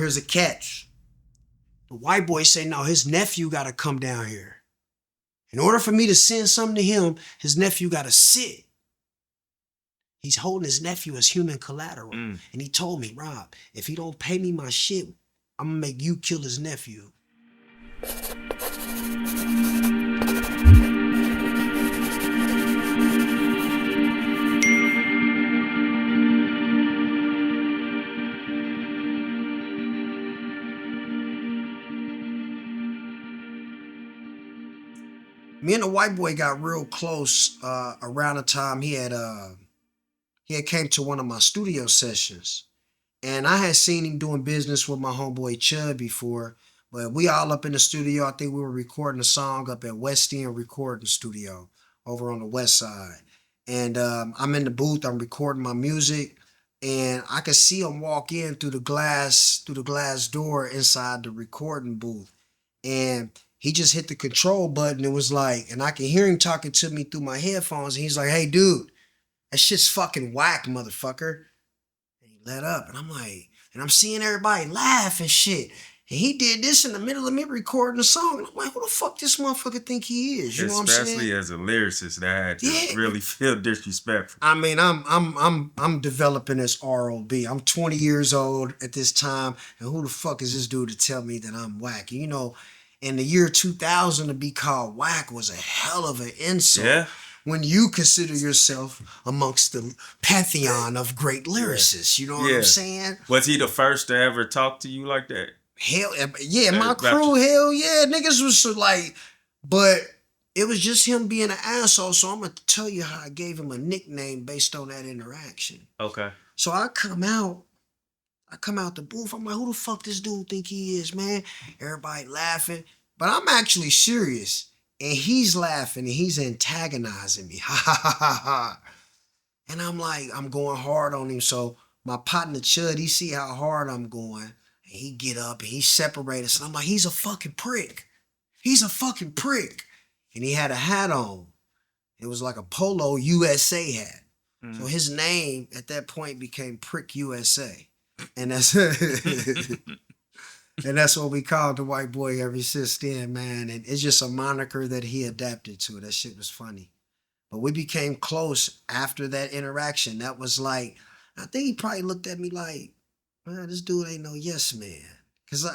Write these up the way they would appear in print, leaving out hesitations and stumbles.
here's a catch. The white boy say, no, his nephew got to come down here. In order for me to send something to him, his nephew got to sit. He's holding his nephew as human collateral. And he told me, Rob, if he don't pay me my shit, I'm going to make you kill his nephew. Me and the white boy got real close around the time he had came to one of my studio sessions. And I had seen him doing business with my homeboy Chud before, but we all up in the studio. I think we were recording a song up at West End Recording Studio over on the west side. And I'm in the booth, I'm recording my music, and I could see him walk in through the glass door inside the recording booth. And he just hit the control button. It was like, and I can hear him talking to me through my headphones. And he's like, hey, dude, that shit's fucking whack, motherfucker. And he let up. And I'm like, and I'm seeing everybody laugh and shit. And he did this in the middle of me recording a song. And I'm like, who the fuck this motherfucker think he is? You know what I'm saying? Especially as a lyricist, that just really feel disrespectful. I mean, I'm developing as ROB. I'm 20 years old at this time. And who the fuck is this dude to tell me that I'm whack? You know, in the year 2000, to be called whack was a hell of an insult. Yeah. When you consider yourself amongst the pantheon of great lyricists. You know what I'm saying? Was he the first to ever talk to you like that? Hell yeah, my crew, hell yeah. Niggas was like, but it was just him being an asshole. So I'm going to tell you how I gave him a nickname based on that interaction. Okay. So I come out the booth. I'm like, who the fuck this dude think he is, man? Everybody laughing. But I'm actually serious. And he's laughing and he's antagonizing me. Ha ha ha ha ha. And I'm like, I'm going hard on him. So my partner Chud, he see how hard I'm going. And he get up and he separate us. And I'm like, he's a fucking prick. He's a fucking prick. And he had a hat on. It was like a Polo USA hat. Mm. So his name at that point became Prick USA. And that's and that's what we called the white boy ever since then, man. And it's just a moniker that he adapted to. That shit was funny. But we became close after that interaction. That was like, I think he probably looked at me like, man, this dude ain't no yes man. Cause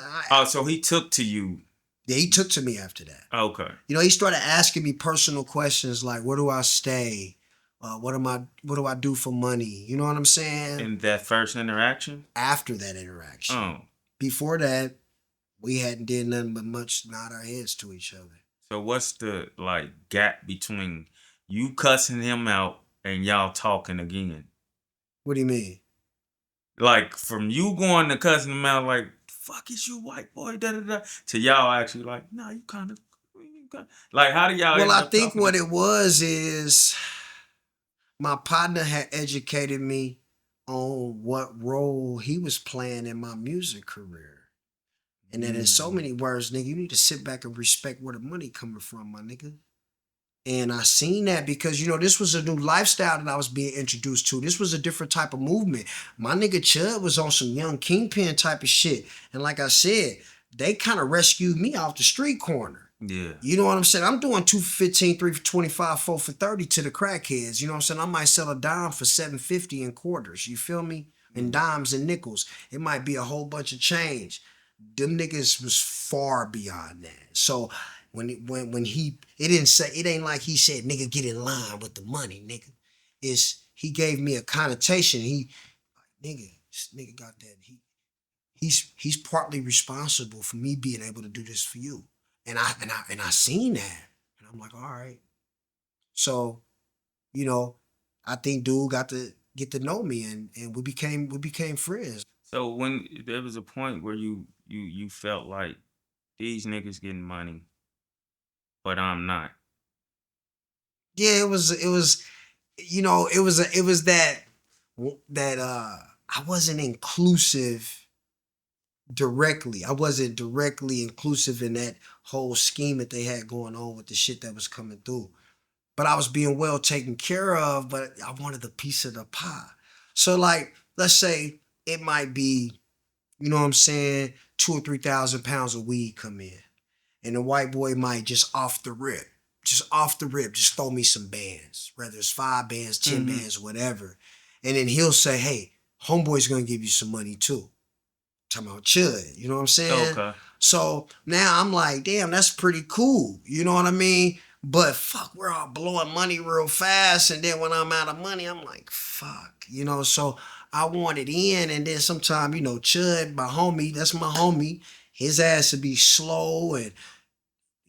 so he took to you. Yeah, he took to me after that. Okay. You know, he started asking me personal questions like, where do I stay? What do I do for money? You know what I'm saying? In that first interaction? After that interaction. Oh. Before that, we hadn't did nothing but much nod our heads to each other. So what's the gap between you cussing him out and y'all talking again? What do you mean? Like from you going to cussing him out like, fuck is you white boy, da da da, to y'all actually like, nah, you kind of like, how do y'all? Well, I think what it was is my partner had educated me on what role he was playing in my music career. And then in so many words, nigga, you need to sit back and respect where the money coming from, my nigga. And I seen that because, you know, this was a new lifestyle that I was being introduced to. This was a different type of movement. My nigga Chud was on some young kingpin type of shit. And like I said, they kind of rescued me off the street corner. Yeah. You know what I'm saying? I'm doing 2 for 15, 3 for 25, 4 for 30 to the crackheads. You know what I'm saying? I might sell a dime for $7.50 in quarters. You feel me? In dimes and nickels. It might be a whole bunch of change. Them niggas was far beyond that. So when he, it ain't like he said, nigga, get in line with the money, nigga. He gave me a connotation. This nigga got that. He's partly responsible for me being able to do this for you. And I seen that. And I'm like, all right. So, you know, I think dude got to get to know me and we became friends. So when there was a point where you felt like these niggas getting money, but I'm not. Yeah, it was you know, it was that I wasn't inclusive directly. I wasn't directly inclusive in that whole scheme that they had going on with the shit that was coming through. But I was being well taken care of, but I wanted a piece of the pie. So like, let's say it might be you know what I'm saying, 2 or 3 thousand pounds of weed come in. And the white boy might just off the rip, just throw me some bands, whether it's 5 bands, 10 Mm-hmm. bands, whatever. And then he'll say, hey, homeboy's gonna give you some money too. Talking about Chud, you know what I'm saying? Okay. So now I'm like, damn, that's pretty cool. You know what I mean? But fuck, we're all blowing money real fast. And then when I'm out of money, I'm like, fuck, you know? So I want it in. And then sometime, you know, Chud, my homie, that's my homie, his ass would be slow and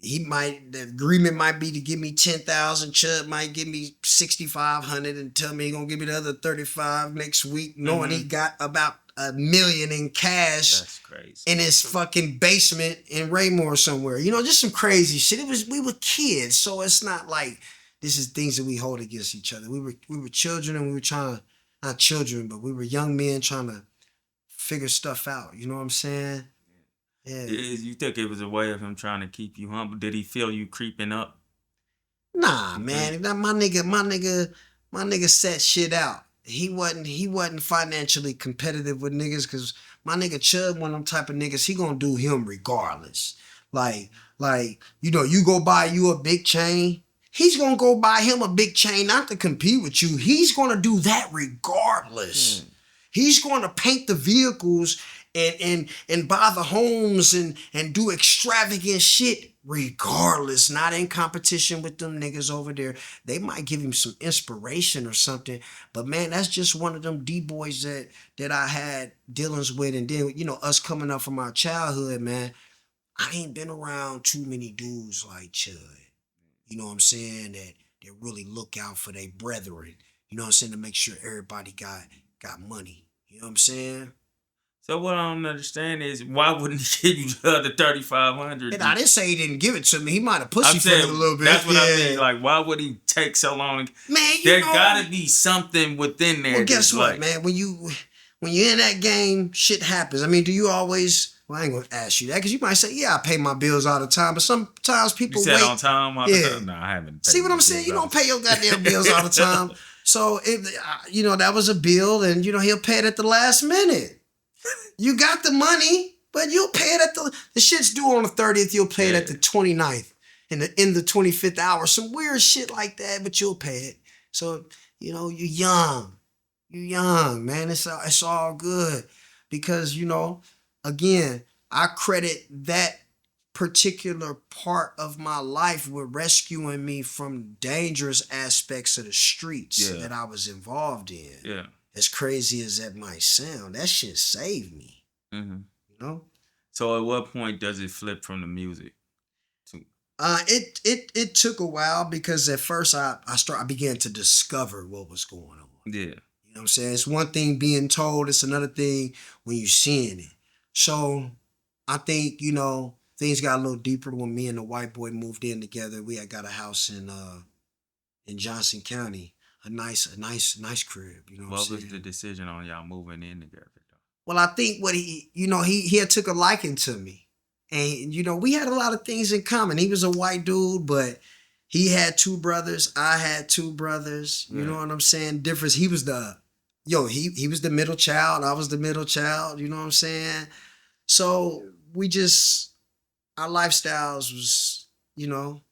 the agreement might be to give me 10,000. Chud might give me 6,500 and tell me he gonna give me the other 35 next week, knowing he got about $1 million in cash. That's crazy. In his fucking basement in Raymore somewhere. You know, just some crazy shit. We were kids, so it's not like this is things that we hold against each other. We were children and we were trying to, not children, but we were young men trying to figure stuff out. You know what I'm saying? Yeah. You think it was a way of him trying to keep you humble? Did he feel you creeping up? Nah, man. That my nigga set shit out. He wasn't financially competitive with niggas because my nigga Chud, one of them type of niggas, he gonna do him regardless. Like, you know, you go buy you a big chain, he's gonna go buy him a big chain, not to compete with you. He's gonna do that regardless. He's gonna paint the vehicles and buy the homes and do extravagant shit regardless, not in competition with them niggas over there. They might give him some inspiration or something, but man, that's just one of them D-boys that I had dealings with. And then, you know, us coming up from our childhood, man, I ain't been around too many dudes like Chud. You know what I'm saying? That really look out for their brethren. You know what I'm saying? To make sure everybody got money. You know what I'm saying? So what I don't understand is why wouldn't he give you the other 3,500? And I didn't say he didn't give it to me. He might have I'm pussyfooted saying a little bit. that's what I mean. Like, why would he take so long? Man, There gotta be something within there. Well, guess what, like, man? When you're in that game, shit happens. I mean, do you always? Well, I ain't gonna ask you that because you might say, "Yeah, I pay my bills all the time," but sometimes people you said wait. on time all the time? No, I haven't. See what I'm saying? You don't pay your goddamn bills all the time. So if you know that was a bill, and you know he'll pay it at the last minute. You got the money, but you'll pay it at the shit's due on the 30th. You'll pay it at the 29th in the 25th hour. Some weird shit like that, but you'll pay it. So you know you're young, man. It's all good because you know, again, I credit that particular part of my life with rescuing me from dangerous aspects of the streets that I was involved in. Yeah. As crazy as that might sound, that shit saved me. Mm-hmm. You know. So at what point does it flip from the music to? It took a while because at first I began to discover what was going on. Yeah. You know what I'm saying? It's one thing being told, it's another thing when you're seeing it. So I think, you know, things got a little deeper when me and the white boy moved in together. We had got a house in Johnson County. A nice crib, you know What was the decision on y'all moving in together? Well, I think what he had took a liking to me. And, you know, we had a lot of things in common. He was a white dude, but he had 2 brothers. I had 2 brothers. You know what I'm saying? Difference. He was he was the middle child. I was the middle child. You know what I'm saying? So our lifestyles was, you know,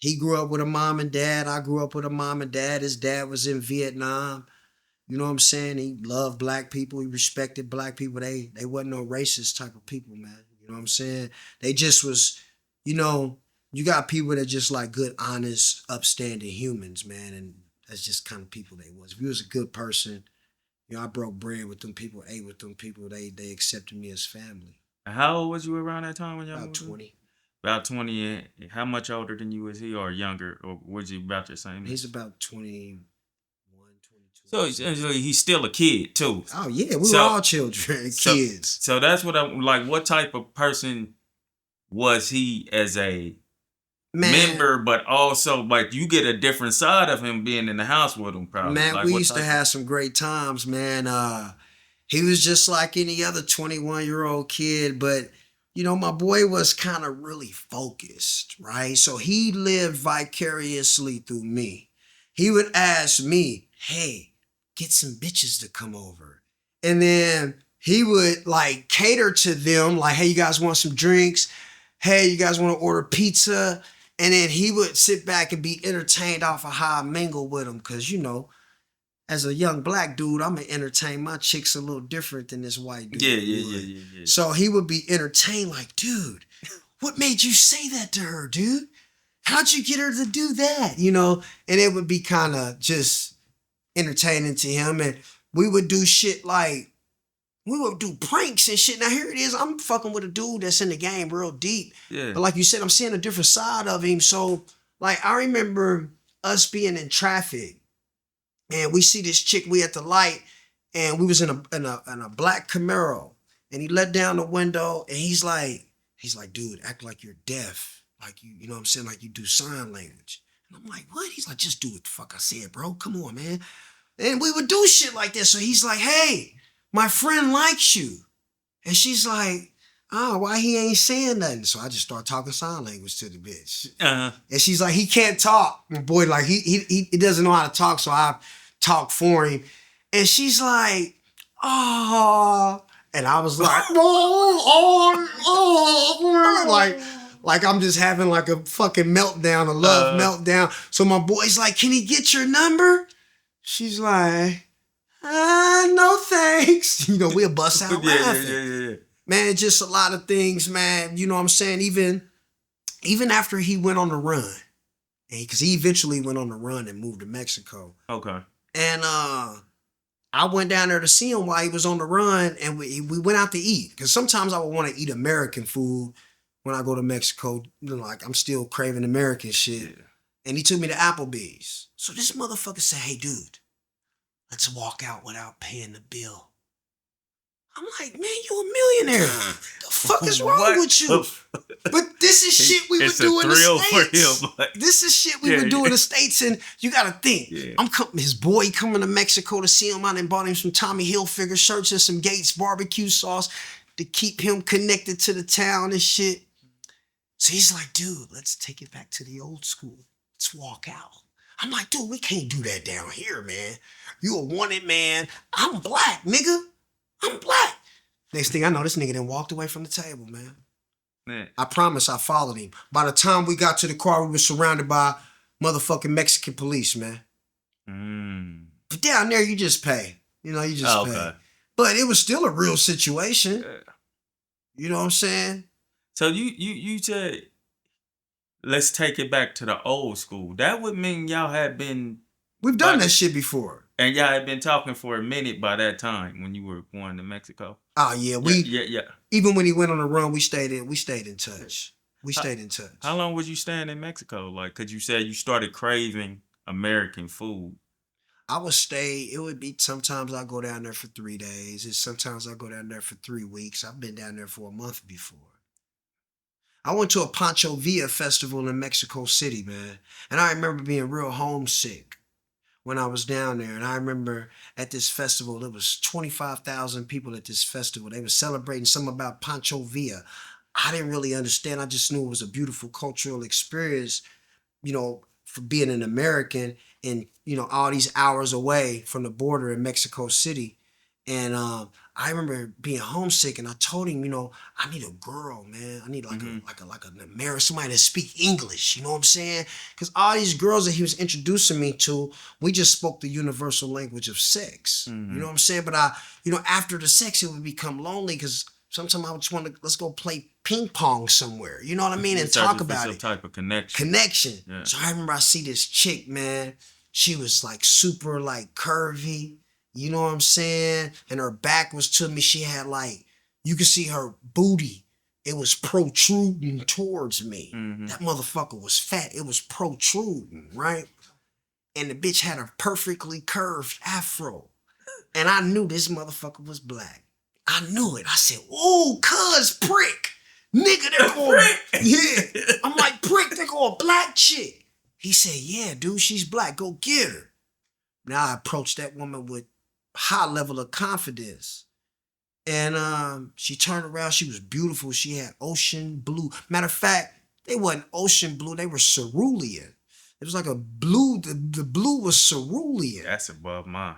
he grew up with a mom and dad. I grew up with a mom and dad. His dad was in Vietnam. You know what I'm saying? He loved black people. He respected black people. They wasn't no racist type of people, man. You know what I'm saying? They just was, you know, you got people that just like good, honest, upstanding humans, man. And that's just kind of people they was. If you was a good person, you know, I broke bread with them people, ate with them people. They accepted me as family. How old was you around that time when y'all About moved 20. In? About 20. How much older than you was he, or younger, or was he about your same age? He's about 21, 22. So essentially, he's still a kid too. Oh yeah, we were all children, kids. So that's what I'm like. What type of person was he as a member, but also like you get a different side of him being in the house with him, probably. Man, like, we used to have some great times, man. He was just like any other 21-year-old kid, but you know, my boy was kind of really focused, right? So he lived vicariously through me. He would ask me, hey, get some bitches to come over. And then he would like cater to them, like, hey, you guys want some drinks? Hey, you guys want to order pizza? And then he would sit back and be entertained off of how I mingle with them. Cause as a young black dude, I'm gonna entertain my chicks a little different than this white dude. Yeah. So he would be entertained like, dude, what made you say that to her, dude? How'd you get her to do that? And it would be kind of just entertaining to him. And we would do shit like, we would do pranks and shit. Now here it is, I'm fucking with a dude that's in the game real deep. Yeah. But like you said, I'm seeing a different side of him. So like, I remember us being in traffic and we see this chick, we at the light and we was in a black Camaro and he let down the window and he's like, dude, act like you're deaf. Like you know what I'm saying? Like you do sign language. And I'm like, what? He's like, just do what the fuck I said, bro. Come on, man. And we would do shit like this. So he's like, hey, my friend likes you. And she's like, oh, why he ain't saying nothing? So I just start talking sign language to the bitch. Uh-huh. And she's like, he can't talk. My boy, like, he doesn't know how to talk, so I talk for him. And she's like, oh. And I was like, like I'm just having like a fucking meltdown, a love meltdown. So my boy's like, can he get your number? She's like, no thanks. We'll bust out laughing. Yeah. Man, just a lot of things, man. You know what I'm saying? Even after he went on the run, because he eventually went on the run and moved to Mexico. Okay. And I went down there to see him while he was on the run, and we went out to eat. Because sometimes I would want to eat American food when I go to Mexico. Like, I'm still craving American shit. Yeah. And he took me to Applebee's. So this motherfucker said, hey, dude, let's walk out without paying the bill. I'm like, man, you a millionaire. The fuck is wrong with you? But this is shit we would do in the States. This is shit we would do in the States, and you gotta think. Yeah. His boy coming to Mexico to see him. I done bought him some Tommy Hilfiger shirts and some Gates barbecue sauce to keep him connected to the town and shit. So he's like, dude, let's take it back to the old school. Let's walk out. I'm like, dude, we can't do that down here, man. You a wanted man. I'm black, nigga. I'm black. Next thing I know, this nigga then walked away from the table, man. I promise I followed him. By the time we got to the car, we were surrounded by motherfucking Mexican police, man. But down there, you just pay. You just pay. But it was still a real situation. Yeah. You know what I'm saying? So you said, let's take it back to the old school. That would mean y'all had been... We've done that shit before. And y'all had been talking for a minute by that time when you were going to Mexico. Oh yeah, yeah. Even when he went on the run, we stayed in touch. We stayed in touch. How long was you staying in Mexico? Like, cause you said you started craving American food. I would stay. It would be sometimes I go down there for 3 days, and sometimes I go down there for 3 weeks. I've been down there for a month before. I went to a Pancho Villa festival in Mexico City, man, and I remember being real homesick when I was down there. And I remember at this festival, there was 25,000 people at this festival. They were celebrating something about Pancho Villa. I didn't really understand. I just knew it was a beautiful cultural experience, for being an American and, all these hours away from the border in Mexico City. And I remember being homesick, and I told him, I need a girl, man. I need like an American, somebody that speak English. You know what I'm saying? Because all these girls that he was introducing me to, we just spoke the universal language of sex. Mm-hmm. You know what I'm saying? But after the sex, it would become lonely because sometimes I would just want to, let's go play ping pong somewhere. You know what I mean? And talk about it. Some type of connection. Yeah. So I remember I see this chick, man. She was like super like curvy. You know what I'm saying? And her back was to me. She had like, you could see her booty. It was protruding towards me. Mm-hmm. That motherfucker was fat. It was protruding, right? And the bitch had a perfectly curved afro. And I knew this motherfucker was black. I knew it. I said, ooh, cuz prick. Nigga, they're going, yeah. I'm like, prick, they're going black chick. He said, yeah, dude, she's black. Go get her. Now I approached that woman with high level of confidence. And she turned around. She was beautiful. She had ocean blue. Matter of fact, they wasn't ocean blue. They were cerulean. It was like a blue. The blue was cerulean. That's above mine.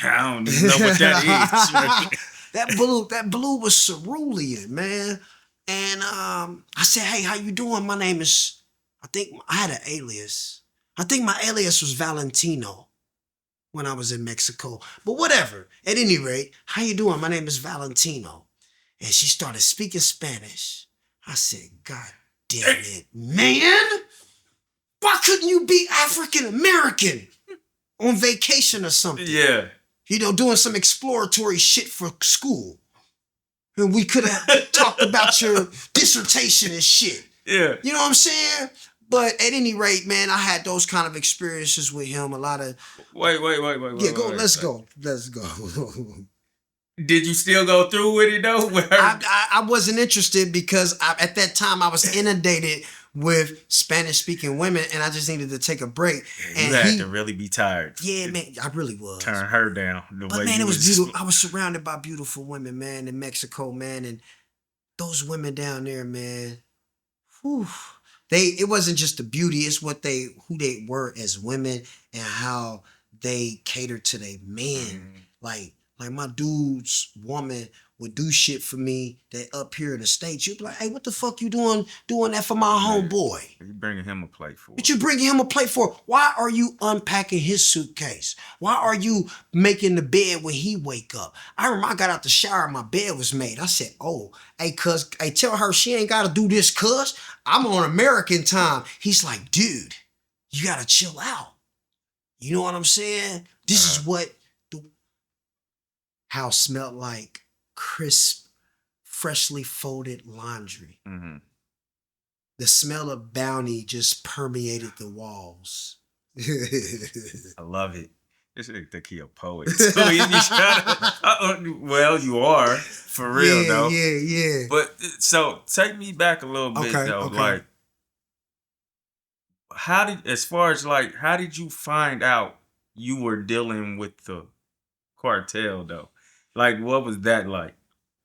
I don't even know what that is. That blue was cerulean, man. And I said, hey, how you doing? My name is, I think I had an alias. I think my alias was Valentino when I was in Mexico. But whatever. At any rate, how you doing? My name is Valentino. And she started speaking Spanish. I said, God damn it, man. Why couldn't you be African American on vacation or something? Yeah. You know, doing some exploratory shit for school. And we could have talked about your dissertation and shit. Yeah. You know what I'm saying? But at any rate, man, I had those kind of experiences with him. A lot of... Wait. Yeah, go. Let's go. Did you still go through with it though? I wasn't interested because at that time I was inundated with Spanish-speaking women, and I just needed to take a break. And you had to really be tired. Yeah, man, I really was. Turn her down. But man, it was beautiful. I was surrounded by beautiful women, man, in Mexico, man, and those women down there, man. Whew, it wasn't just the beauty; it's who they were as women and how they catered to their men. Like my dude's woman would do shit for me that up here in the States, you'd be like, hey, what the fuck you doing that for my homeboy? You bringing him a plate for? What you bringing him a plate for? Why are you unpacking his suitcase? Why are you making the bed when he wake up? I remember I got out the shower and my bed was made. I said, oh, hey, cuz, hey, tell her she ain't got to do this, cuz. I'm on American time. He's like, dude, you got to chill out. You know what I'm saying? This is what the house smelled like. Crisp, freshly folded laundry. Mm-hmm. The smell of bounty just permeated the walls. I love it. This is think he a poet. So well, you are for real though. Yeah. But so take me back a little bit though. Okay. Like, how did you find out you were dealing with the cartel though? Like, what was that like?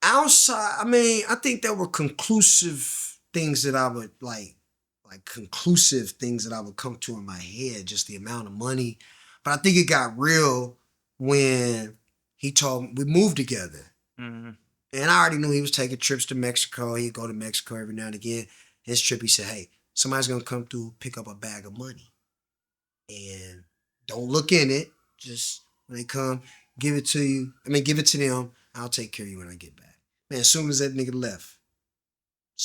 Outside, I mean, I think there were conclusive things that I would conclusive things that I would come to in my head, just the amount of money. But I think it got real when he told me we moved together. Mm-hmm. And I already knew he was taking trips to Mexico. He'd go to Mexico every now and again. His trip, he said, hey, somebody's going to come through, pick up a bag of money. And don't look in it. Just when they come, give it to them. I'll take care of you when I get back. Man, as soon as that nigga left,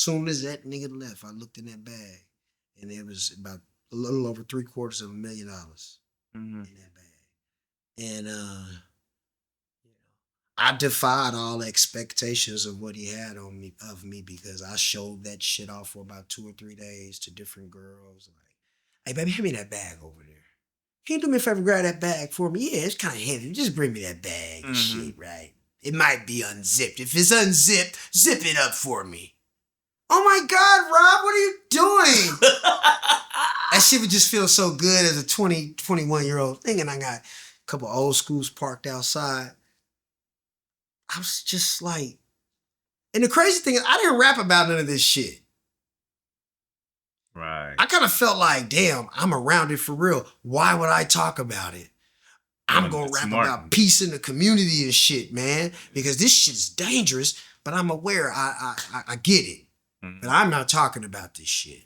I looked in that bag. And it was about a little over $750,000 in that bag. And I defied all expectations of what he had of me because I showed that shit off for about 2 or 3 days to different girls. Like, hey, baby, hand me that bag over there. Can you do me a favor, grab that bag for me? Yeah, it's kind of heavy. Just bring me that bag and shit, right? It might be unzipped. If it's unzipped, zip it up for me. Oh my God, Rob, what are you doing? That shit would just feel so good as a 21-year-old thing. And I got a couple old schools parked outside. I was just like, and the crazy thing is I didn't rap about none of this shit. Right. I kind of felt like, damn, I'm around it for real. Why would I talk about it? I'm going to rap about peace in the community and shit, man, because this shit is dangerous, but I'm aware. I get it. Mm-hmm. But I'm not talking about this shit.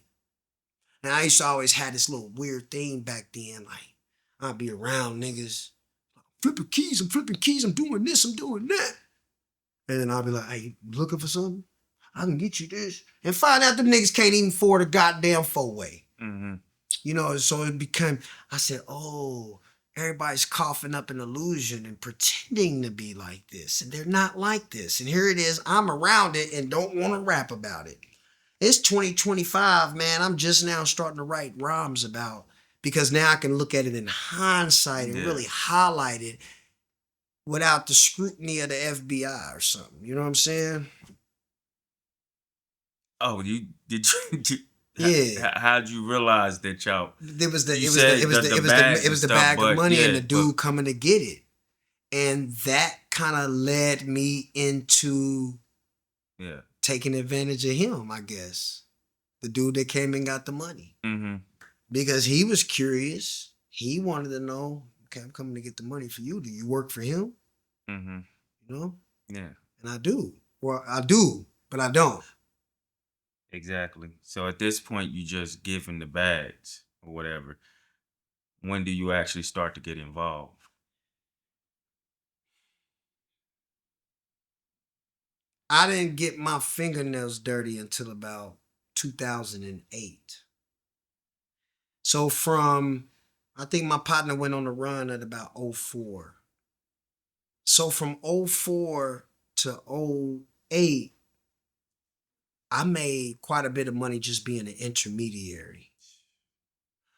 And I used to always have this little weird thing back then, like, I'd be around niggas, I'm flipping keys, I'm doing this, I'm doing that. And then I'll be like, hey, you looking for something? I can get you this. And find out them niggas can't even afford a goddamn 4-way. Mm-hmm. You know, so it became, I said, oh, everybody's coughing up an illusion and pretending to be like this. And they're not like this. And here it is, I'm around it and don't want to rap about it. It's 2025, man. I'm just now starting to write rhymes about, because now I can look at it in hindsight and really highlight it without the scrutiny of the FBI or something. You know what I'm saying? Oh, yeah. How'd you realize that y'all? It was the bag of money and the dude coming to get it, and that kind of led me into taking advantage of him. I guess the dude that came and got the money because he was curious. He wanted to know. Okay, I'm coming to get the money for you. Do you work for him? Mm-hmm. You know? Yeah. And I do. Well, I do, but I don't. Exactly. So at this point, you just give him the bags or whatever. When do you actually start to get involved? I didn't get my fingernails dirty until about 2008. So I think my partner went on the run at about '04. So from '04 to '08, I made quite a bit of money just being an intermediary.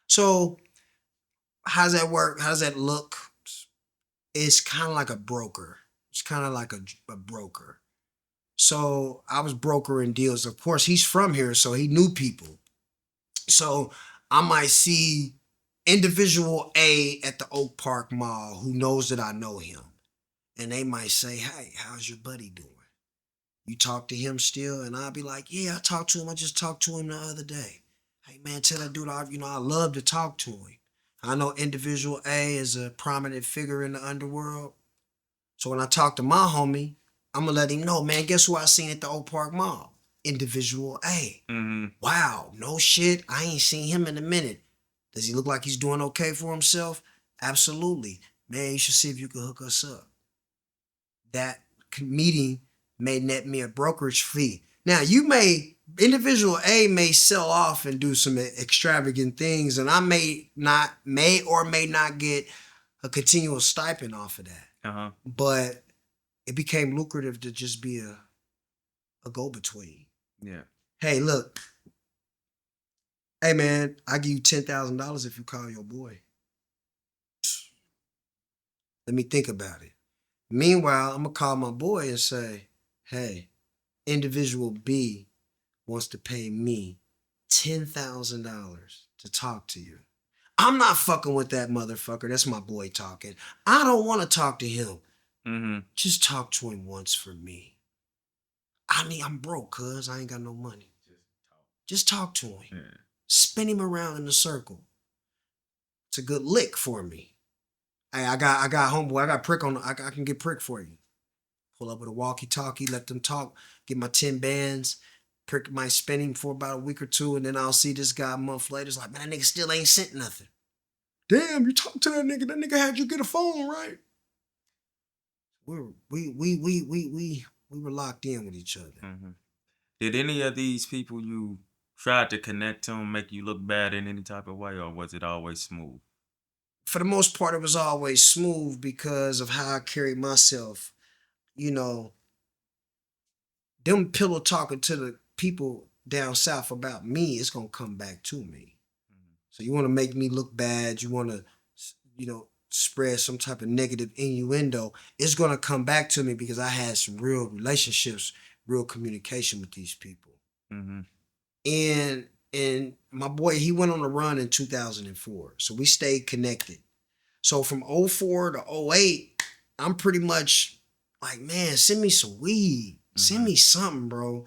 So how's that work? How's that look? It's kind of like a broker. It's kind of like a broker. So I was brokering deals. Of course, he's from here, so he knew people. So I might see individual A at the Oak Park Mall who knows that I know him. And they might say, hey, how's your buddy doing? You talk to him still? And I'll be like, yeah, I talked to him. I just talked to him the other day. Hey, man, tell that dude, I love to talk to him. I know individual A is a prominent figure in the underworld. So when I talk to my homie, I'm going to let him know, man, guess who I seen at the Oak Park Mall? Individual A. Mm-hmm. Wow, no shit. I ain't seen him in a minute. Does he look like he's doing okay for himself? Absolutely. Man, you should see if you can hook us up. That meeting may net me a brokerage fee. Now, individual A may sell off and do some extravagant things, and I may or may not get a continual stipend off of that. Uh-huh. But it became lucrative to just be a go-between. Yeah. Hey, look. Hey, man, I give you $10,000 if you call your boy. Let me think about it. Meanwhile, I'm going to call my boy and say, hey, individual B wants to pay me $10,000 to talk to you. I'm not fucking with that motherfucker. That's my boy talking. I don't want to talk to him. Mm-hmm. Just talk to him once for me. I'm broke, cuz I ain't got no money. Just talk to him. Yeah. Spin him around in a circle. It's a good lick for me. Hey, I got homeboy. I got prick on. I can get prick for you. Pull up with a walkie-talkie, let them talk, get my 10 bands, prick might spin him for about a week or two, and then I'll see this guy a month later. It's like, man, that nigga still ain't sent nothing. Damn, you talk to that nigga. That nigga had you get a phone, right? We were locked in with each other. Mm-hmm. Did any of these people you tried to connect to make you look bad in any type of way, or was it always smooth? For the most part, it was always smooth because of how I carried myself. You know, them pillow talking to the people down south about me, it's going to come back to me. Mm-hmm. So you want to make me look bad. You want to, spread some type of negative innuendo. It's going to come back to me because I had some real relationships, real communication with these people. Mm-hmm. And my boy, he went on a run in 2004. So we stayed connected. So from '04 to '08, I'm pretty much like, man, send me some weed. Send me something, bro.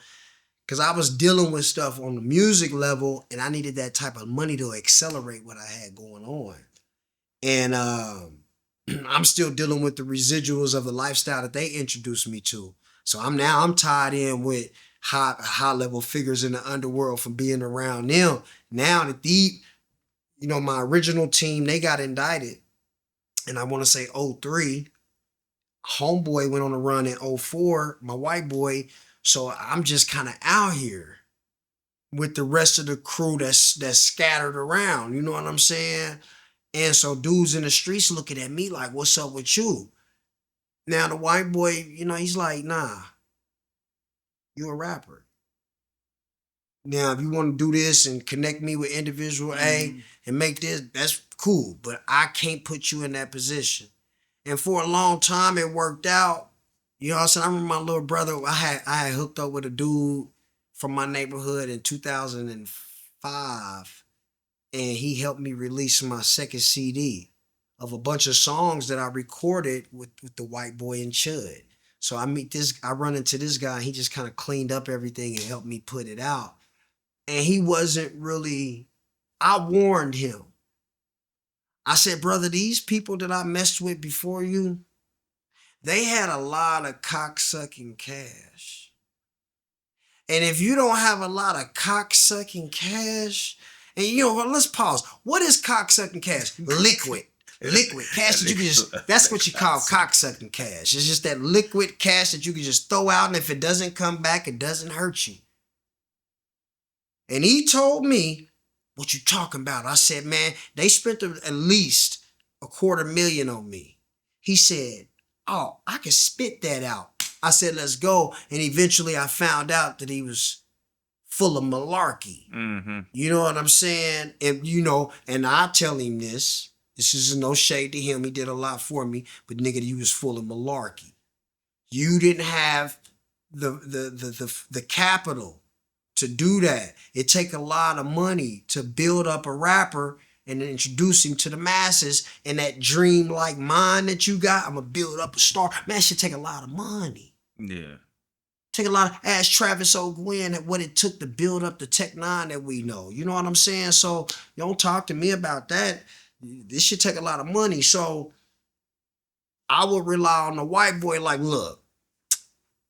Because I was dealing with stuff on the music level and I needed that type of money to accelerate what I had going on. And I'm still dealing with the residuals of the lifestyle that they introduced me to. So I'm tied in with high level figures in the underworld from being around them. Now that my original team, they got indicted. And I want to say '03. Homeboy went on a run in '04, my white boy. So I'm just kind of out here with the rest of the crew that's scattered around. You know what I'm saying? And so dudes in the streets looking at me like, what's up with you? Now the white boy, he's like, nah, you a rapper. Now, if you want to do this and connect me with individual A and make this, that's cool. But I can't put you in that position. And for a long time, it worked out. You know what I'm saying? I remember my little brother, I had hooked up with a dude from my neighborhood in 2005. And he helped me release my second CD of a bunch of songs that I recorded with the white boy and Chud. So I run into this guy, and he just kind of cleaned up everything and helped me put it out. And he wasn't really, I warned him. I said, brother, these people that I messed with before you, they had a lot of cocksucking cash. And if you don't have a lot of cocksucking cash, and let's pause. What is cocksucking cash? Liquid. Liquid cash that you can that's what you call cocksucking cash. It's just that liquid cash that you can just throw out, and if it doesn't come back, it doesn't hurt you. And he told me, what you talking about? I said, man, they spent at least $250,000 on me. He said, oh, I can spit that out. I said, let's go. And eventually I found out that he was full of malarkey. Mm-hmm. You know what I'm saying? And, and I tell him this. This is no shade to him. He did a lot for me. But nigga, you was full of malarkey. You didn't have the capital to do that. It take a lot of money to build up a rapper and introduce him to the masses, and that dream-like mind that you got, I'm gonna build up a star. Man, it should take a lot of money. Yeah. Take a lot of, ask Travis O'Gwen at what it took to build up the Tech 9 that we know. You know what I'm saying? So don't talk to me about that. This should take a lot of money. So I would rely on the white boy like, look,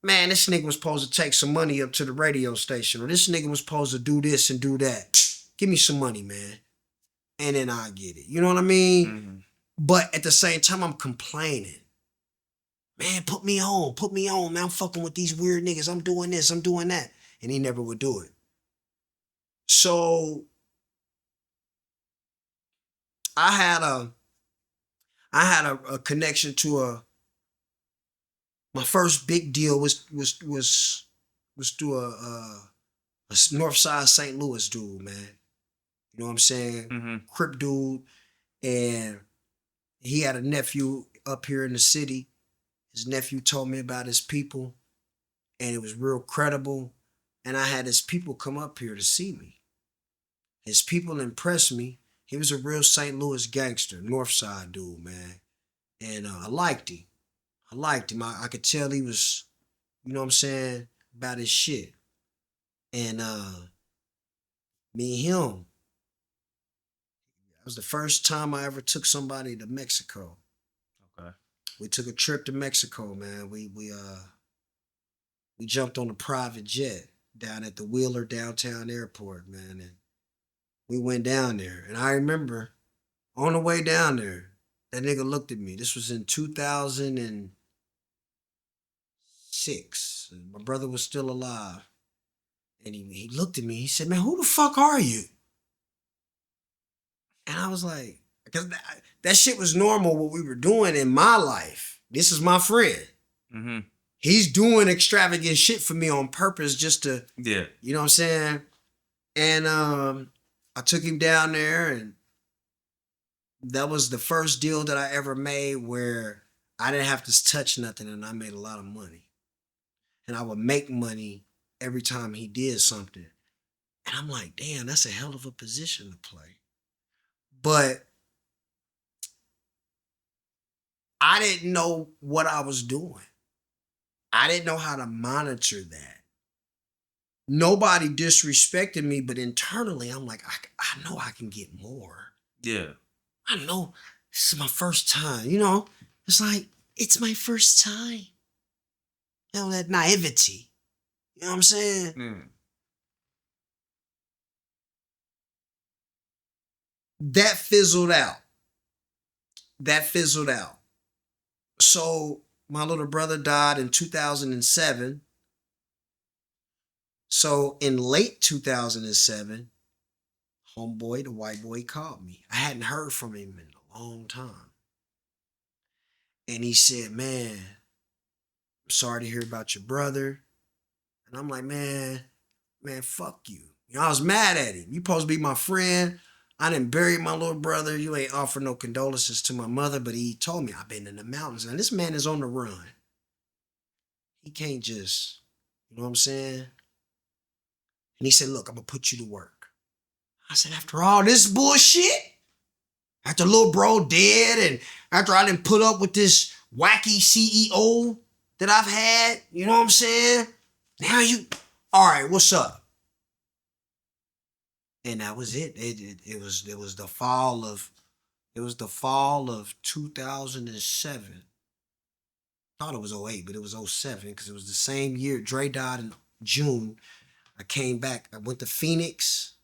man, this nigga was supposed to take some money up to the radio station, or this nigga was supposed to do this and do that. Give me some money, man. And then I get it. You know what I mean? Mm-hmm. But at the same time, I'm complaining. Man, put me on, man. I'm fucking with these weird niggas. I'm doing this, I'm doing that. And he never would do it. So I had a connection to my first big deal was through a North Side St. Louis dude, man. You know what I'm saying? Mm-hmm. Crip dude. And he had a nephew up here in the city. His nephew told me about his people, and it was real credible. And I had his people come up here to see me. His people impressed me. He was a real St. Louis gangster, North Side dude, man. And I liked him. I could tell he was, you know what I'm saying, about his shit. And me and him, that was the first time I ever took somebody to Mexico. Okay. We took a trip to Mexico, man. We jumped on a private jet down at the Wheeler downtown airport, man. And we went down there. And I remember on the way down there, that nigga looked at me. This was in 2006. My brother was still alive. And he looked at me. He said, man, who the fuck are you? And I was like, because that shit was normal what we were doing in my life. This is my friend. Mm-hmm. He's doing extravagant shit for me on purpose just to, yeah, you know what I'm saying? And I took him down there, and that was the first deal that I ever made where I didn't have to touch nothing, and I made a lot of money. And I would make money every time he did something. And I'm like, damn, that's a hell of a position to play. But I didn't know what I was doing. I didn't know how to monitor that. Nobody disrespected me, but internally, I'm like, I know I can get more. Yeah. I know this is my first time. You know, it's like, it's my first time. You know, that naivety. You know what I'm saying? Mm. That fizzled out. So my little brother died in 2007. So in late 2007, homeboy, the white boy, called me. I hadn't heard from him in a long time. And he said, man, I'm sorry to hear about your brother. And I'm like, man, fuck you. You know, I was mad at him. You supposed to be my friend. I didn't bury my little brother. You ain't offer no condolences to my mother, but he told me I've been in the mountains. And this man is on the run. He can't just, you know what I'm saying? And he said, look, I'm going to put you to work. I said, after all this bullshit, after little bro dead, and after I didn't put up with this wacky CEO that I've had, you know what I'm saying? Now all right, what's up? And that was it. It was the fall of 2007. thought it was '08, but it was '07 because it was the same year. Dre died in June. I came back. I went to Phoenix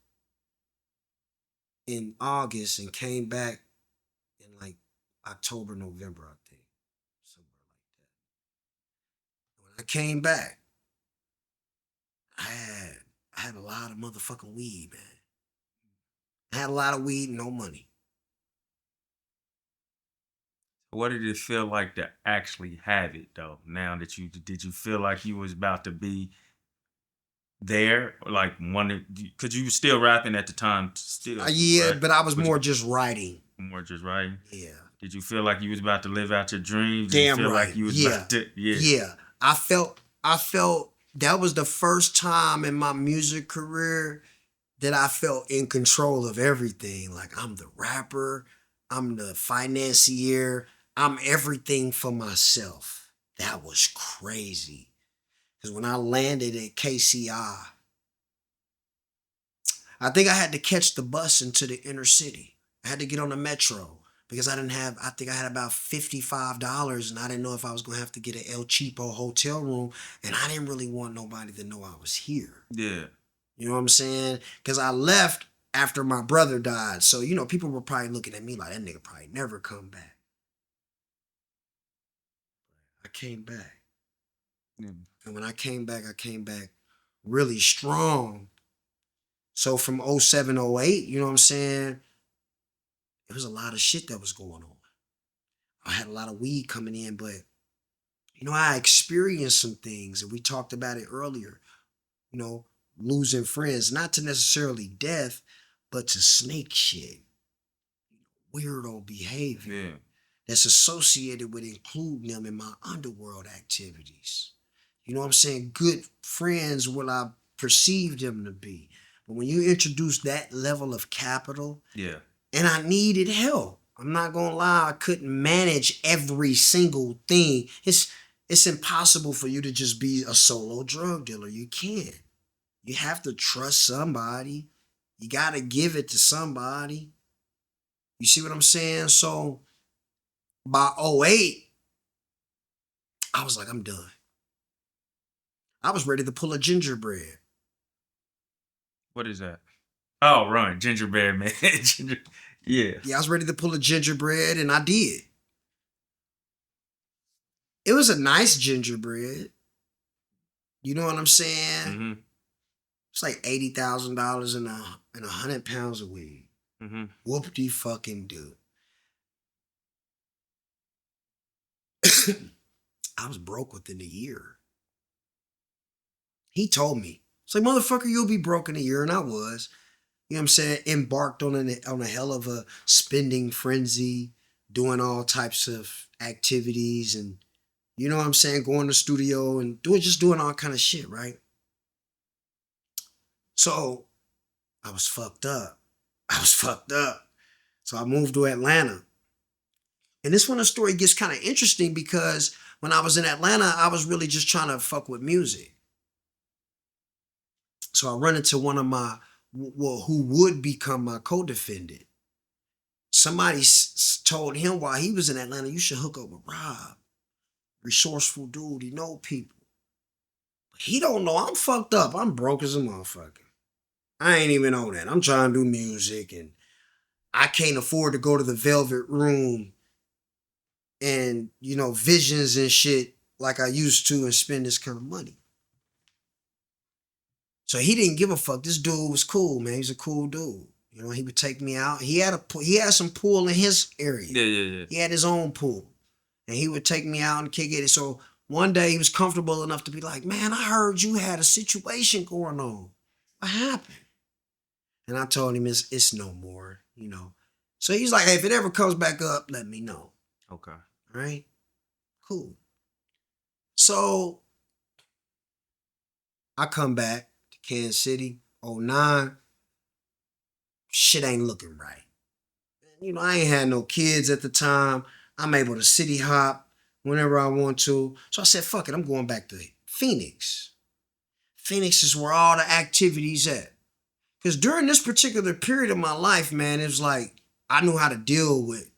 in August and came back in like October, November, I think. Somewhere like that. When I came back, I had I had a lot of motherfucking weed, man. I had a lot of weed and no money. What did it feel like to actually have it though? Now that you did, you feel like you was about to be there, or like one? Because you were still rapping at the time, still, Yeah, right? but I was Was you more just writing. more just writing? Yeah. Did you feel like you was about to live out your dreams? Did you Damn feel right. like you was Yeah. about to? Yeah. Yeah. I felt that was the first time in my music career that I felt in control of everything. Like I'm the rapper, I'm the financier, I'm everything for myself. That was crazy. Because when I landed at KCI, I think I had to catch the bus into the inner city. I had to get on the metro because I think I had about $55 and I didn't know if I was going to have to get an El Cheapo hotel room. And I didn't really want nobody to know I was here. Yeah. You know what I'm saying? Because I left after my brother died. So, people were probably looking at me like, that nigga probably never come back. I came back. Yeah. And when I came back really strong. So from '07, '08, you know what I'm saying? There was a lot of shit that was going on. I had a lot of weed coming in, but, I experienced some things, and we talked about it earlier. Losing friends, not to necessarily death, but to snake shit, weirdo behavior Yeah. that's associated with including them in my underworld activities. You know what I'm saying? Good friends, what I perceived them to be. But when you introduce that level of capital, Yeah. and I needed help. I'm not gonna lie, I couldn't manage every single thing. It's impossible for you to just be a solo drug dealer. You can't. You have to trust somebody. You gotta give it to somebody. You see what I'm saying? So by '08, I was like, I'm done. I was ready to pull a gingerbread. What is that? Oh, run, gingerbread man. Yeah. Yeah, I was ready to pull a gingerbread, and I did. It was a nice gingerbread. You know what I'm saying? Mm-hmm. It's like $80,000 and 100 pounds of weed. Mm-hmm. Whoop-de fucking do. I was broke within a year. He told me. It's like, motherfucker, you'll be broke in a year. And I was. You know what I'm saying? Embarked on a hell of a spending frenzy, doing all types of activities and, you know what I'm saying, going to the studio and doing all kind of shit, right? So I was fucked up. So I moved to Atlanta. And this one, the story gets kind of interesting because when I was in Atlanta, I was really just trying to fuck with music. So I run into one of my, who would become my co-defendant. Somebody told him while he was in Atlanta, you should hook up with Rob. Resourceful dude, he know people. But he don't know I'm fucked up. I'm broke as a motherfucker. I ain't even know that. I'm trying to do music and I can't afford to go to the Velvet Room and, visions and shit like I used to and spend this kind of money. So he didn't give a fuck. This dude was cool, man. He's a cool dude. He would take me out. He had some pool in his area. Yeah. He had his own pool. And he would take me out and kick it. So one day he was comfortable enough to be like, man, I heard you had a situation going on. What happened? And I told him it's no more, So he's like, hey, if it ever comes back up, let me know. Okay. All right? Cool. So I come back to Kansas City, '09. Shit ain't looking right. I ain't had no kids at the time. I'm able to city hop whenever I want to. So I said, fuck it, I'm going back to Phoenix. Phoenix is where all the activities at. Because during this particular period of my life, man, it was like I knew how to deal with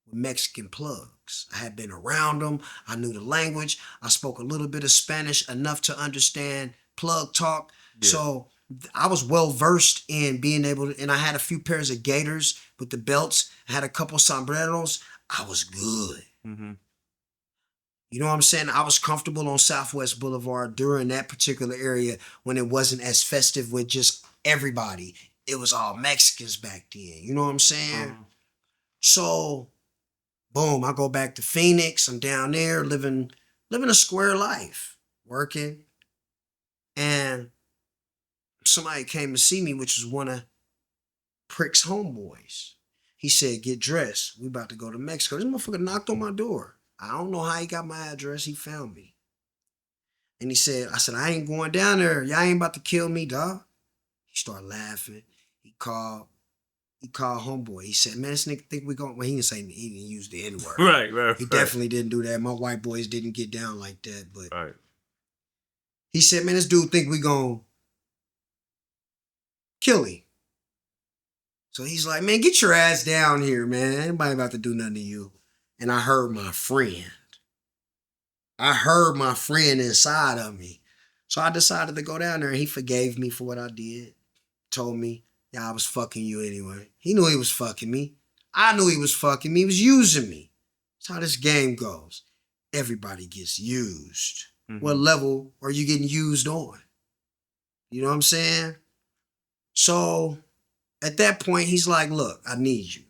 with Mexican plugs. I had been around them. I knew the language. I spoke a little bit of Spanish, enough to understand plug talk. Yeah. So I was well versed in being able to, and I had a few pairs of gaiters with the belts. I had a couple sombreros. I was good. Mm-hmm. You know what I'm saying? I was comfortable on Southwest Boulevard during that particular area when it wasn't as festive with just everybody. It was all Mexicans back then. You know what I'm saying? So, boom, I go back to Phoenix. I'm down there living a square life, working. And somebody came to see me, which was one of Prick's homeboys. He said, get dressed. We about to go to Mexico. This motherfucker knocked on my door. I don't know how he got my address. He found me. And he said, I said, I ain't going down there. Y'all ain't about to kill me, dog. He started laughing. He called homeboy. He said, man, this nigga think we going, well, he didn't use the N-word. Right. He definitely didn't do that. My white boys didn't get down like that. But Right. he said, man, this dude think we gonna kill him. So he's like, man, get your ass down here, man. Ain't nobody about to do nothing to you. And I heard my friend. Inside of me. So I decided to go down there, and he forgave me for what I did. Told me, yeah, I was fucking you anyway. He knew he was fucking me. I knew he was fucking me. He was using me. That's how this game goes. Everybody gets used. Mm-hmm. What level are you getting used on? You know what I'm saying? So at that point, he's like, look, I need you.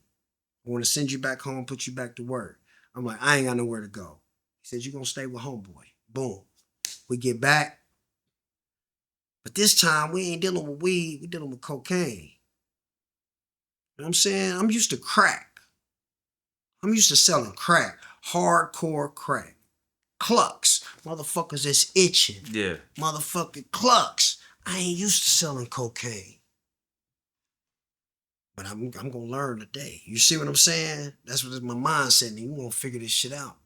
I want to send you back home, put you back to work. I'm like, I ain't got nowhere to go. He said, you're going to stay with homeboy. Boom. We get back. But this time, we ain't dealing with weed. We dealing with cocaine. You know what I'm saying? I'm used to crack. I'm used to selling crack. Hardcore crack. Clucks. Motherfuckers that's itching. Yeah. Motherfucking clucks. I ain't used to selling cocaine. But I'm going to learn today. You see what I'm saying? That's what my mindset. And we going to figure this shit out.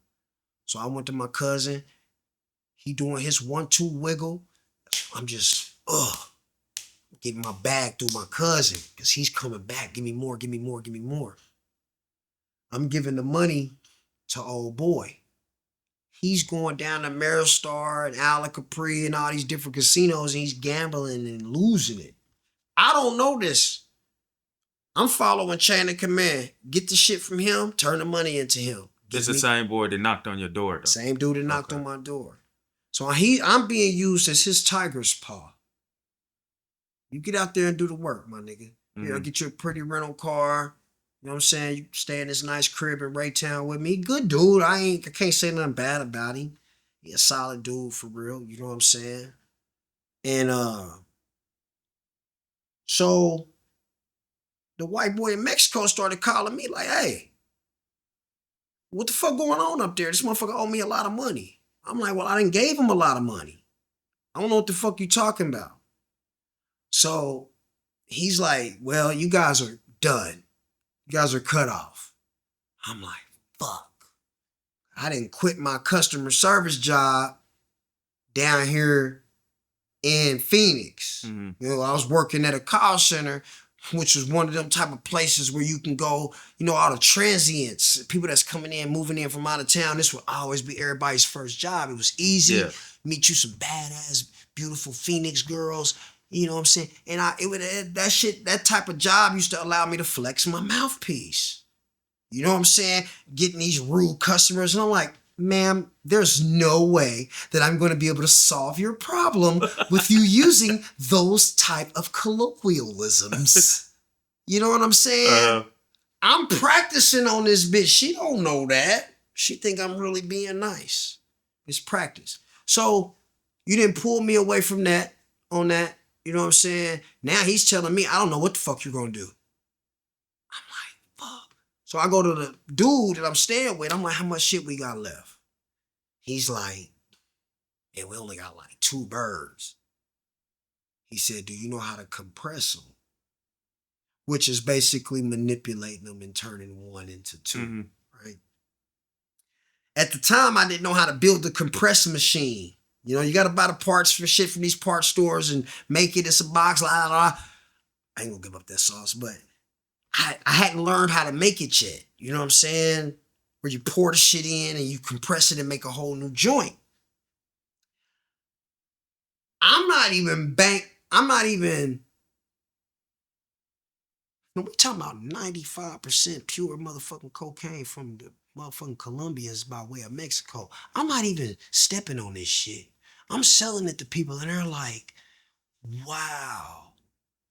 So I went to my cousin. He doing his 1-2 wiggle. I'm just, getting my bag through my cousin because he's coming back. Give me more. I'm giving the money to old boy. He's going down to Maristar and Ala Capri and all these different casinos, and he's gambling and losing it. I don't know this. I'm following chain of command. Get the shit from him, turn the money into him. It's the same boy that knocked on your door, though. Same dude that knocked on my door. So I'm being used as his tiger's paw. You get out there and do the work, my nigga. Mm-hmm. You know, get your pretty rental car. You know what I'm saying? You stay in this nice crib in Raytown with me. Good dude. I can't say nothing bad about him. He a solid dude for real. You know what I'm saying? And so the white boy in Mexico started calling me like, hey, what the fuck going on up there? This motherfucker owe me a lot of money. I'm like, well, I done gave him a lot of money. I don't know what the fuck you talking about. So he's like, well, you guys are done. You guys are cut off. I'm like, fuck. I didn't quit my customer service job down here in Phoenix. Mm-hmm. You know, I was working at a call center, which was one of them type of places where you can go, you know, all the transients, people that's coming in, moving in from out of town. This would always be everybody's first job. It was easy. Yeah. Meet you some badass, beautiful Phoenix girls. You know what I'm saying? And that type of job used to allow me to flex my mouthpiece. You know what I'm saying? Getting these rude customers. And I'm like, ma'am, there's no way that I'm going to be able to solve your problem with you using those type of colloquialisms. You know what I'm saying? I'm practicing on this bitch. She don't know that. She think I'm really being nice. It's practice. So you didn't pull me away from that on that. You know what I'm saying? Now he's telling me, I don't know what the fuck you're going to do. I'm like, fuck. So I go to the dude that I'm staying with. I'm like, how much shit we got left? He's like, yeah, we only got like 2 birds. He said, do you know how to compress them? Which is basically manipulating them and turning 1 into 2, mm-hmm. right? At the time, I didn't know how to build the compressor machine. You know, you got to buy the parts for shit from these parts stores and make it. It's a box, la, la, la. I ain't gonna give up that sauce, but I hadn't learned how to make it yet. You know what I'm saying? Where you pour the shit in and you compress it and make a whole new joint. I'm not even, we talking about 95% pure motherfucking cocaine from the motherfucking Colombians by way of Mexico. I'm not even stepping on this shit. I'm selling it to people and they're like, wow,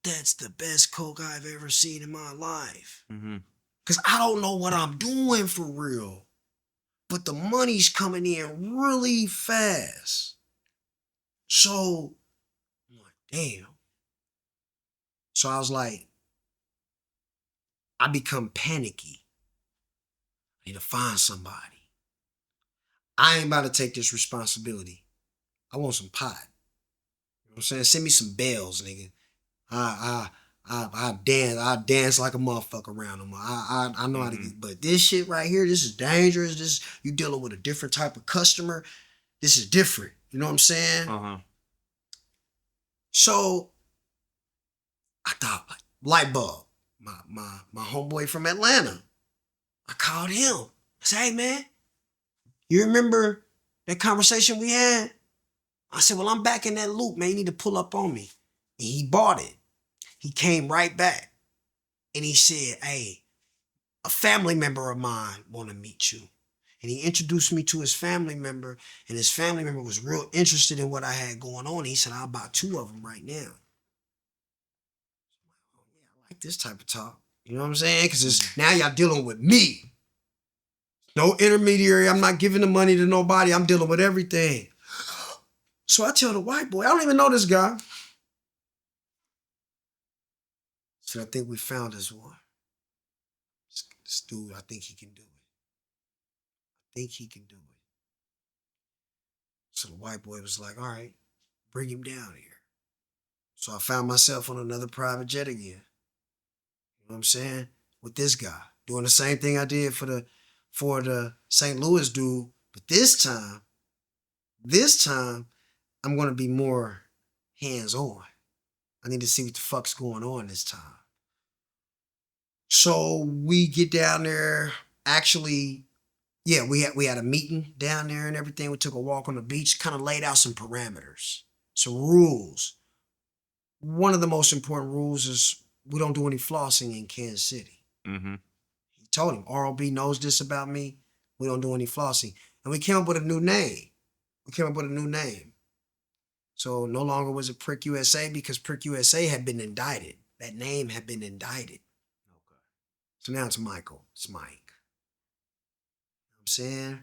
that's the best coke I've ever seen in my life. Because I don't know what I'm doing for real. But the money's coming in really fast. So, I'm like, damn. So I was like, I become panicky. I need to find somebody. I ain't about to take this responsibility. I want some pot. You know what I'm saying? Send me some bells, nigga. I dance like a motherfucker around them. I know how to get, but this shit right here, this is dangerous. This, you dealing with a different type of customer. This is different. You know what I'm saying? So I thought, like, light bulb. My homeboy from Atlanta. I called him. I said, hey man, you remember that conversation we had? I said, well, I'm back in that loop, man. You need to pull up on me. And he bought it. He came right back. And he said, hey, a family member of mine want to meet you. And he introduced me to his family member. And his family member was real interested in what I had going on. He said, I'll buy 2 of them right now. Oh, yeah, I like this type of talk. You know what I'm saying? Because it's now y'all dealing with me. No intermediary. I'm not giving the money to nobody. I'm dealing with everything. So I tell the white boy, I don't even know this guy. So I think we found this one. This dude, I think he can do it. I think he can do it. So the white boy was like, all right, bring him down here. So I found myself on another private jet again. You know what I'm saying? With this guy. Doing the same thing I did for the St. Louis dude. But this time, I'm going to be more hands-on. I need to see what the fuck's going on this time. So we get down there. Actually, yeah, we had a meeting down there and everything. We took a walk on the beach, kind of laid out some parameters, some rules. One of the most important rules is we don't do any flossing in Kansas City. He told him, ROB knows this about me. We don't do any flossing. And we came up with a new name. So no longer was it Prick USA because Prick USA had been indicted. That name had been indicted. Okay. So now it's Michael. It's Mike. You know what I'm saying?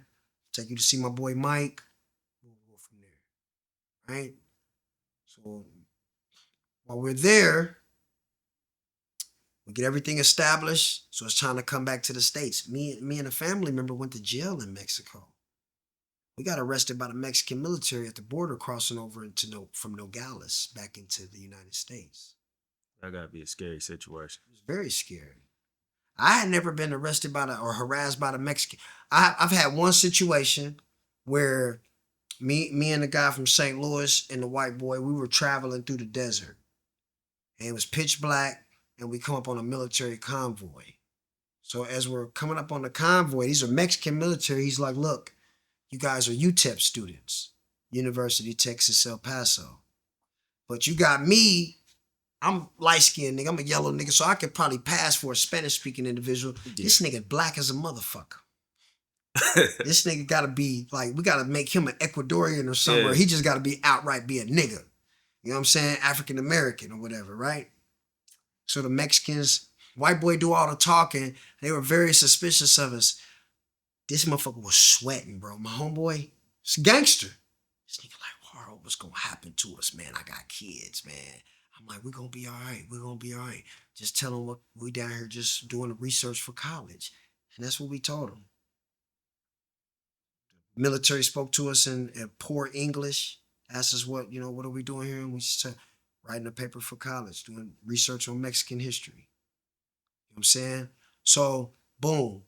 Take you to see my boy Mike. We'll go from there. Right? So while we're there, we get everything established. So it's time to come back to the States. Me and a family member went to jail in Mexico. We got arrested by the Mexican military at the border crossing over from Nogales back into the United States. That gotta be a scary situation. It was very scary. I had never been arrested or harassed by the Mexican. I've had one situation where me and the guy from St. Louis and the white boy, we were traveling through the desert. And it was pitch black, and we come up on a military convoy. So as we're coming up on the convoy, these are Mexican military. He's like, look, you guys are UTEP students, University of Texas, El Paso. But you got me, I'm light-skinned nigga, I'm a yellow nigga, so I could probably pass for a Spanish-speaking individual. Yeah. This nigga black as a motherfucker. This nigga gotta be, like, we gotta make him an Ecuadorian or somewhere. Yeah. He just gotta be outright be a nigga. You know what I'm saying? African-American or whatever, right? So the Mexicans, white boy do all the talking. They were very suspicious of us. This motherfucker was sweating, bro. My homeboy, it's a gangster. This nigga like, Haro, what's gonna happen to us, man? I got kids, man. I'm like, we're gonna be all right. We're gonna be all right. Just tell him, look, we down here just doing the research for college. And that's what we told him. The military spoke to us in poor English, asked us what are we doing here? And we said, writing a paper for college, doing research on Mexican history. You know what I'm saying? So, boom.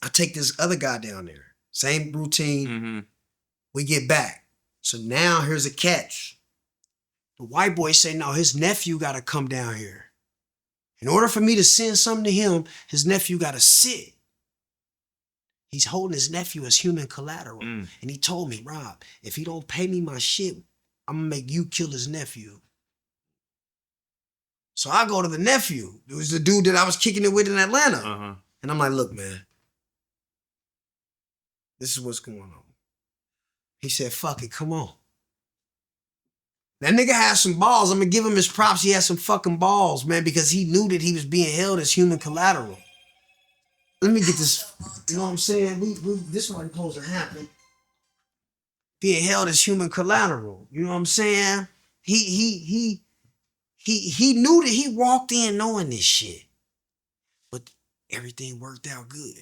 I take this other guy down there. Same routine. Mm-hmm. We get back. So now here's a catch. The white boy say, no, his nephew got to come down here. In order for me to send something to him, his nephew got to sit. He's holding his nephew as human collateral. And he told me, Rob, if he don't pay me my shit, I'm going to make you kill his nephew. So I go to the nephew. It was the dude that I was kicking it with in Atlanta. And I'm like, look, man, this is what's going on. He said, fuck it, come on. That nigga has some balls. I'm going to give him his props. He has some fucking balls, man, because he knew that he was being held as human collateral. Let me get this, you know what I'm saying? This wasn't supposed to happen. Being held as human collateral. You know what I'm saying? He knew that he walked in knowing this shit. But everything worked out good.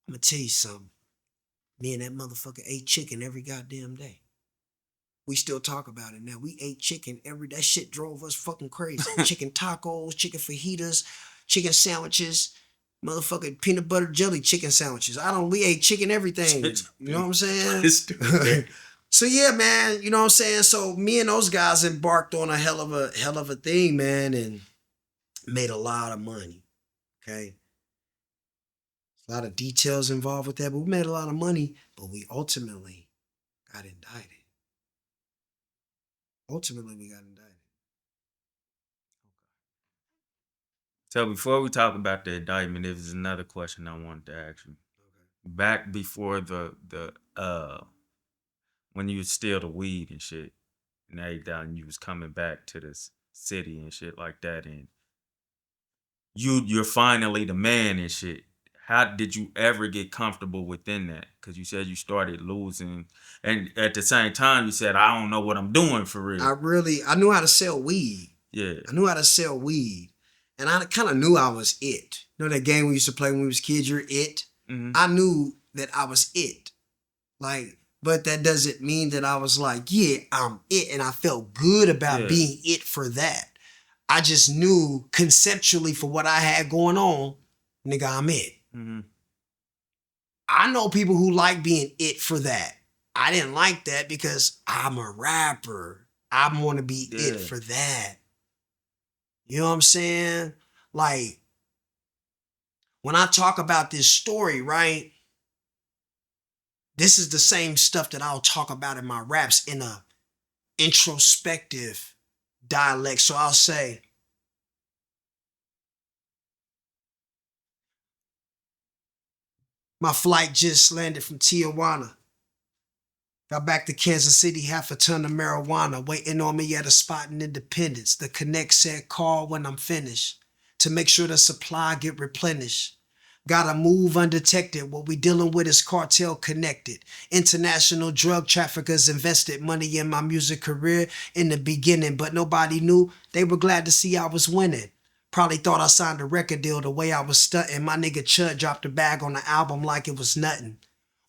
I'm going to tell you something. Me and that motherfucker ate chicken every goddamn day. We still talk about it now. We ate chicken every day. That shit drove us fucking crazy. Chicken tacos, chicken fajitas, chicken sandwiches, motherfucking peanut butter jelly chicken sandwiches. We ate chicken everything. You know what I'm saying? So yeah, man, you know what I'm saying? So me and those guys embarked on a hell of a thing, man, and made a lot of money. Okay. A lot of details involved with that, but we made a lot of money, but we ultimately got indicted. We got indicted. So before we talk about the indictment, there was another question I wanted to ask you. Okay. Back before the when you would steal the weed and shit, and you was coming back to this city and shit like that, and you're finally the man and shit. How did you ever get comfortable within that? Because you said you started losing, and at the same time you said, I don't know what I'm doing for real. I knew how to sell weed. Yeah. I knew how to sell weed. And I kind of knew I was it. You know that game we used to play when we was kids, you're it? Mm-hmm. I knew that I was it. Like, but that doesn't mean that I was like, yeah, I'm it. And I felt good about being it for that. I just knew conceptually for what I had going on, nigga, I'm it. Mm-hmm. I know people who like being it for that. I didn't like that because I'm a rapper. I want to be it for that. You know what I'm saying? Like, when I talk about this story, right? This is the same stuff that I'll talk about in my raps in a introspective dialect. So I'll say, my flight just landed from Tijuana. Got back to Kansas City, half a ton of marijuana waiting on me at a spot in Independence. The connect said call when I'm finished to make sure the supply get replenished. Gotta move undetected. What we dealing with is cartel connected. International drug traffickers invested money in my music career in the beginning, but nobody knew. They were glad to see I was winning. Probably thought I signed a record deal the way I was stunting. My nigga Chud dropped a bag on the album like it was nothing.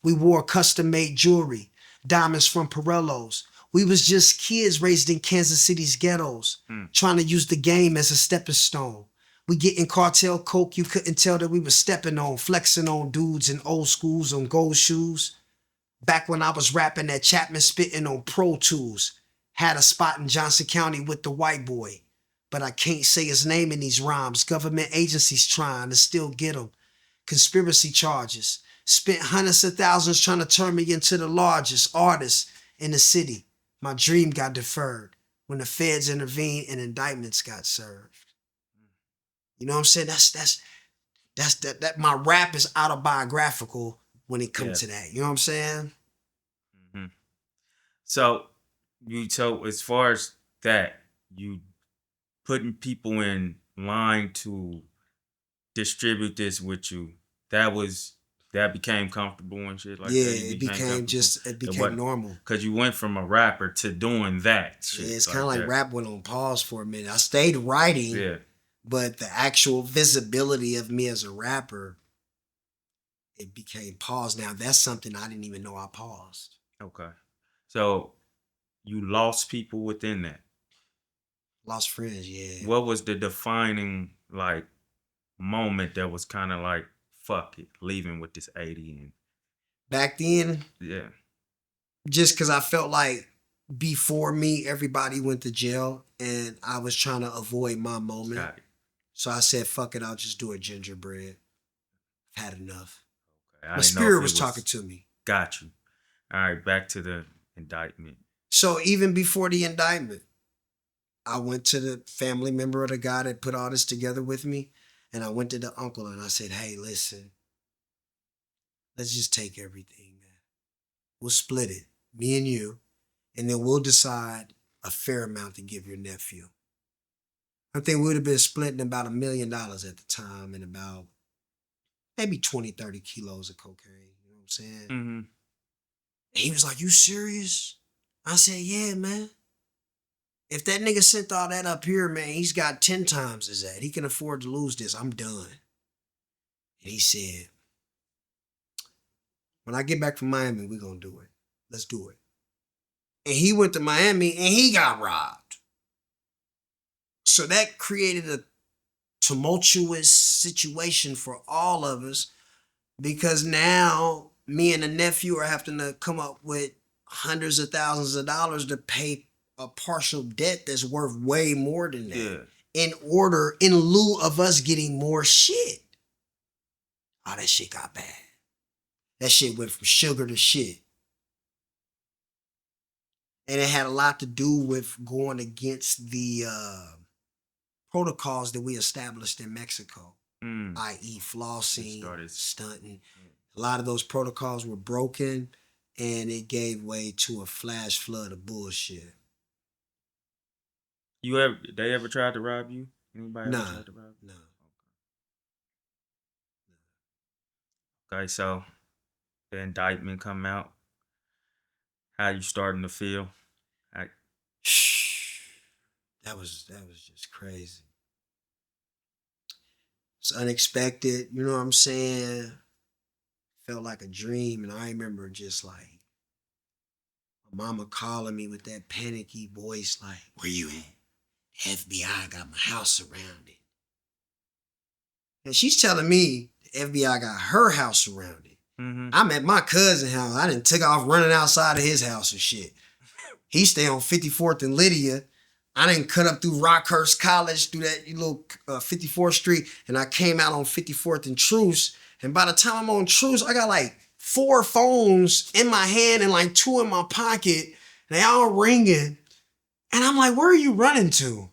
We wore custom-made jewelry, diamonds from Pirellos. We was just kids raised in Kansas City's ghettos, trying to use the game as a stepping stone. We getting cartel coke you couldn't tell that we was stepping on, flexing on dudes in old schools on gold shoes. Back when I was rapping at Chapman spitting on Pro Tools. Had a spot in Johnson County with the white boy. But I can't say his name in these rhymes. Government agencies trying to still get him. Conspiracy charges. Spent hundreds of thousands trying to turn me into the largest artist in the city. My dream got deferred when the feds intervened and indictments got served. You know what I'm saying? That's my rap is autobiographical when it comes to that. You know what I'm saying? Mm-hmm. So as far as that, you putting people in line to distribute this with you, that became comfortable and shit like that. It became normal. Because you went from a rapper to doing that shit. Yeah, it's kind of like rap went on pause for a minute. I stayed writing. Yeah. But the actual visibility of me as a rapper, it became paused. Now, that's something I didn't even know I paused. Okay. So, you lost people within that? Lost friends, yeah. What was the defining, like, moment that was kind of like, fuck it, leaving with this 80? And back then? Yeah. Just because I felt like before me, everybody went to jail, and I was trying to avoid my moment. Got it. So I said, fuck it, I'll just do a gingerbread. I've had enough. I My didn't know if spirit it was talking to me. Got you. All right, back to the indictment. So even before the indictment, I went to the family member of the guy that put all this together with me, and I went to the uncle and I said, hey, listen, let's just take everything, man. We'll split it, me and you, and then we'll decide a fair amount to give your nephew. I think we would have been splitting about $1 million at the time and about maybe 20, 30 kilos of cocaine. You know what I'm saying? Mm-hmm. He was like, you serious? I said, yeah, man. If that nigga sent all that up here, man, he's got 10 times as that. He can afford to lose this. I'm done. And he said, when I get back from Miami, we're going to do it. Let's do it. And he went to Miami and he got robbed. So that created a tumultuous situation for all of us because now me and the nephew are having to come up with hundreds of thousands of dollars to pay a partial debt that's worth way more than that. Yeah. In lieu of us getting more shit. Oh, that shit got bad. That shit went from sugar to shit. And it had a lot to do with going against the protocols that we established in Mexico, i.e. flossing, stunting. A lot of those protocols were broken and it gave way to a flash flood of bullshit. They ever tried to rob you? Anybody ever tried to rob you? No. Okay, so the indictment come out. How you starting to feel? That was just crazy. It's unexpected, you know what I'm saying? Felt like a dream, and I remember just like my mama calling me with that panicky voice, like, where you at? FBI got my house surrounded. And she's telling me the FBI got her house surrounded. Mm-hmm. I'm at my cousin's house. I done took off running outside of his house and shit. He stay on 54th and Lydia. I didn't cut up through Rockhurst College, through that little 54th Street, and I came out on 54th and Truce. And by the time I'm on Truce, I got like 4 phones in my hand and like 2 in my pocket. And they all ringing. And I'm like, where are you running to?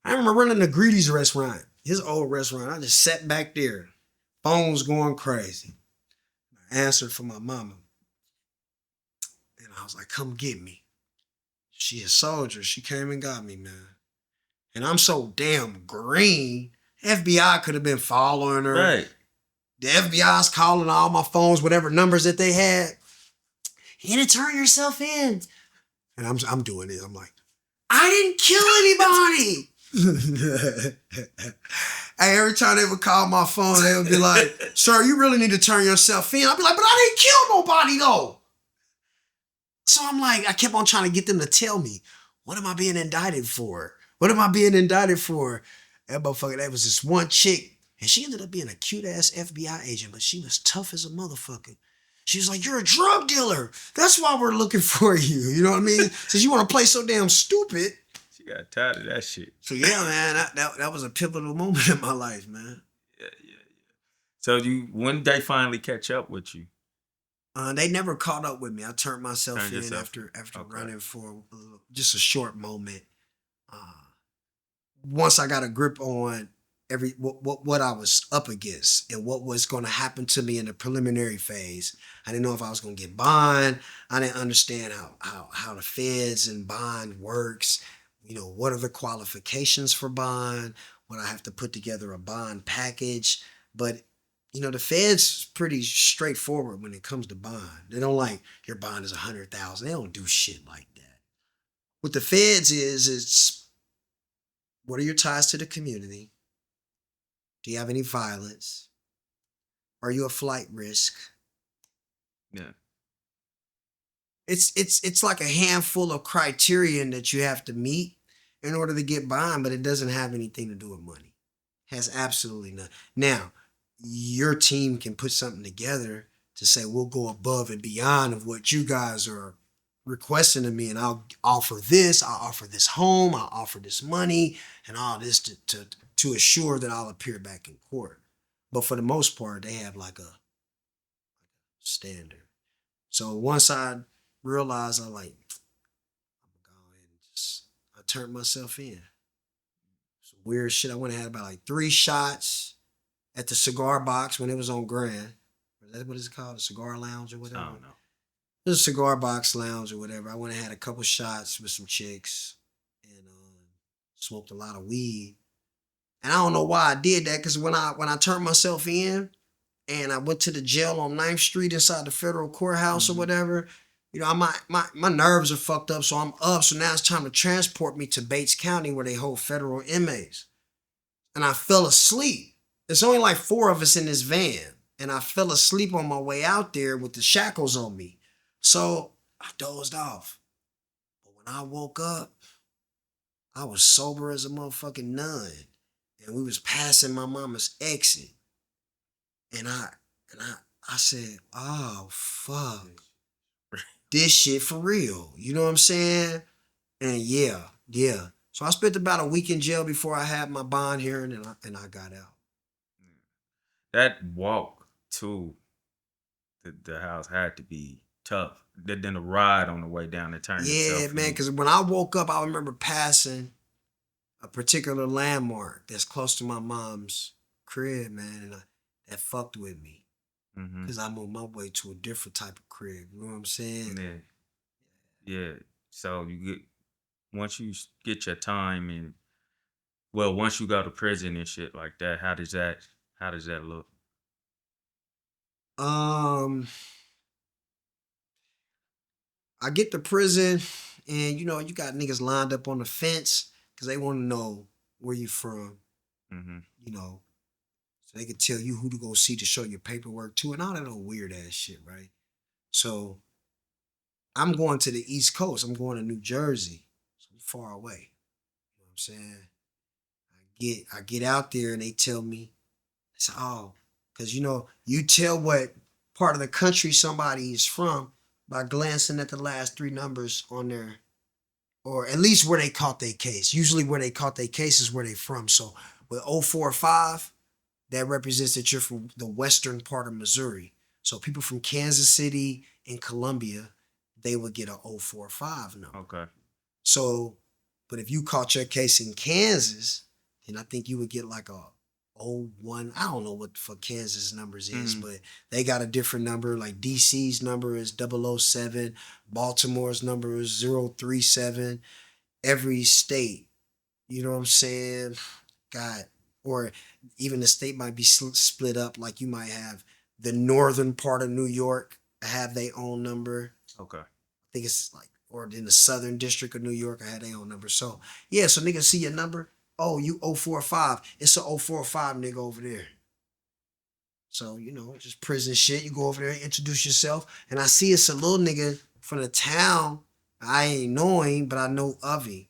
I remember running to Greedy's restaurant, his old restaurant. I just sat back there, phones going crazy. I answered for my mama. And I was like, come get me. She a soldier. She came and got me, man. And I'm so damn green. FBI could have been following her. Right. The FBI's calling all my phones, whatever numbers that they had. You need to turn yourself in. And I'm doing it. I'm like, I didn't kill anybody. Hey, every time they would call my phone, they would be like, sir, you really need to turn yourself in. I'd be like, but I didn't kill nobody though. So I'm like, I kept on trying to get them to tell me, what am I being indicted for? What am I being indicted for? That motherfucker, that was this one chick, and she ended up being a cute-ass FBI agent, but she was tough as a motherfucker. She was like, you're a drug dealer. That's why we're looking for you. You know what I mean? Since you want to play so damn stupid. She got tired of that shit. So yeah, man, that was a pivotal moment in my life, man. Yeah. So when did they finally catch up with you? They never caught up with me. I turned myself in after running for just a short moment. Once I got a grip on what I was up against and what was going to happen to me in the preliminary phase, I didn't know if I was going to get bond. I didn't understand how the feds and bond works. You know, what are the qualifications for bond? Would I have to put together a bond package? But you know, the feds is pretty straightforward when it comes to bond. They don't like, your bond is $100,000. They don't do shit like that. What the feds it's, what are your ties to the community? Do you have any violence? Are you a flight risk? Yeah. It's like a handful of criterion that you have to meet in order to get bond, but it doesn't have anything to do with money. It has absolutely nothing. Now, your team can put something together to say, we'll go above and beyond of what you guys are requesting of me, and I'll offer this home, I'll offer this money, and all this to to assure that I'll appear back in court. But for the most part, they have like a standard. So once I realized I'm like, I'm gonna go ahead and I turned myself in. Some weird shit. I went and had about like 3 shots at the cigar box when it was on Grand. Is that what it's called? A cigar lounge or whatever? I don't know. It was a cigar box lounge or whatever. I went and had a couple shots with some chicks and smoked a lot of weed. And I don't know why I did that, because when I turned myself in and I went to the jail on 9th Street inside the federal courthouse or whatever, you know, my nerves are fucked up, so I'm up. So now it's time to transport me to Bates County where they hold federal inmates. And I fell asleep. There's only like 4 of us in this van. And I fell asleep on my way out there with the shackles on me. So I dozed off. But when I woke up, I was sober as a motherfucking nun. And we was passing my mama's exit. And I said, oh fuck. This shit for real. You know what I'm saying? And yeah. So I spent about a week in jail before I had my bond hearing, and I got out. That walk to the house had to be tough. Then the ride on the way down to turn Yeah, yourself man, in. because when I woke up, I remember passing a particular landmark that's close to my mom's crib, man, and that fucked with me. Because I'm on my way to a different type of crib. You know what I'm saying? Yeah. So once you get your time, and well, once you go to prison and shit like that, how does that look? I get to prison, and you got niggas lined up on the fence because they want to know where you from. You know, so they can tell you who to go see to show your paperwork to, and all that old weird ass shit, right? So I'm going to the East Coast. I'm going to New Jersey. So I'm far away. You know what I'm saying? I get out there and they tell me, it's because you tell what part of the country somebody is from by glancing at the last 3 numbers on their, or at least where they caught their case. Usually where they caught their case is where they from. So with 045, that represents that you're from the western part of Missouri. So people from Kansas City and Columbia, they would get a 045 number. Okay. So, but if you caught your case in Kansas, then I think you would get like a 01. I don't know what the fuck Kansas numbers is, but they got a different number. Like DC's number is 007. Baltimore's number is 037. Every state, you know what I'm saying, or even the state might be split up. Like you might have the northern part of New York have their own number. Okay. I think it's like, or in the southern district of New York, I had their own number. So yeah, so niggas see your number. Oh, you 045. It's a 045 nigga over there. So, it's just prison shit. You go over there and introduce yourself. And I see it's a little nigga from the town. I ain't know him, but I know of him.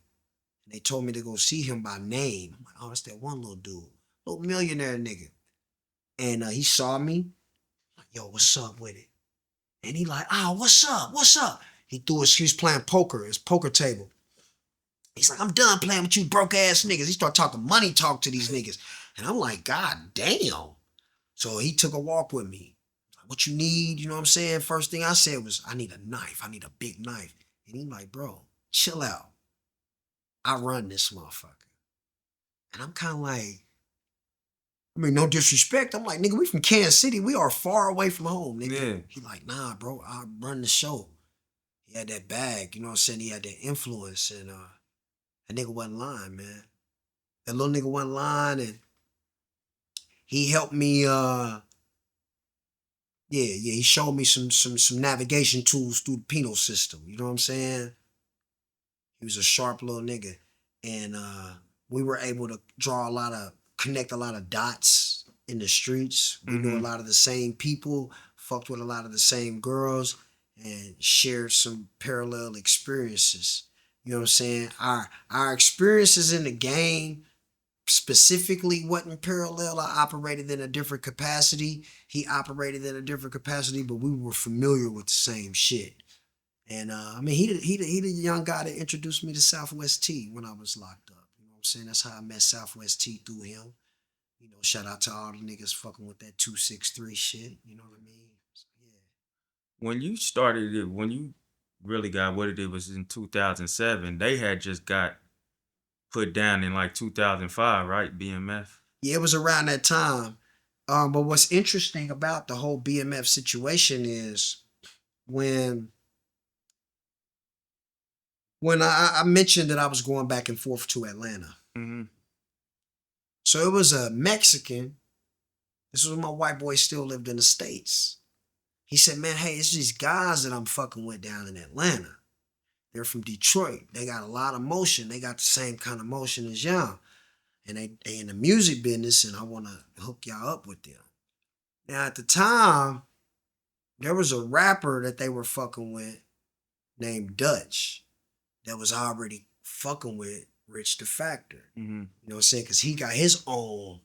And they told me to go see him by name. I'm like, oh, that's that one little dude. Little millionaire nigga. And he saw me. I'm like, yo, what's up with it? And he like, what's up? What's up? He was playing poker. His poker table. He's like, I'm done playing with you broke ass niggas. He started talking money talk to these niggas. And I'm like, God damn. So he took a walk with me. Like, what you need? You know what I'm saying? First thing I said was, I need a knife. I need a big knife. And he's like, bro, chill out. I run this motherfucker. And I'm kind of like, no disrespect. I'm like, nigga, we from Kansas City. We are far away from home, nigga. Yeah. He like, nah, bro, I run the show. He had that bag, you know what I'm saying? He had that influence, and that nigga wasn't lying, man. That little nigga wasn't lying, and he helped me. He showed me some navigation tools through the penal system. You know what I'm saying? He was a sharp little nigga, and we were able to connect a lot of dots in the streets. We knew a lot of the same people, fucked with a lot of the same girls, and shared some parallel experiences. You know what I'm saying? Our experiences in the game specifically wasn't parallel. I operated in a different capacity. He operated in a different capacity, but we were familiar with the same shit. And he the young guy that introduced me to Southwest T when I was locked up. You know what I'm I'm saying? That's how I met Southwest T through him. You know, shout out to all the niggas fucking with that 263 shit. You know what I mean? So, yeah. When you started it, when you really got what it was in 2007, they had just got put down in like 2005, right? BMF. Yeah, it was around that time. But what's interesting about the whole BMF situation is when I mentioned that I was going back and forth to Atlanta. Mm-hmm. So it was a Mexican. This was when my white boy still lived in the States. He said, man, hey, it's these guys that I'm fucking with down in Atlanta. They're from Detroit. They got a lot of motion. They got the same kind of motion as y'all. And they in the music business, and I want to hook y'all up with them. Now, at the time, there was a rapper that they were fucking with named Dutch that was already fucking with Rich the Factor. Mm-hmm. You know what I'm saying? Because he got his own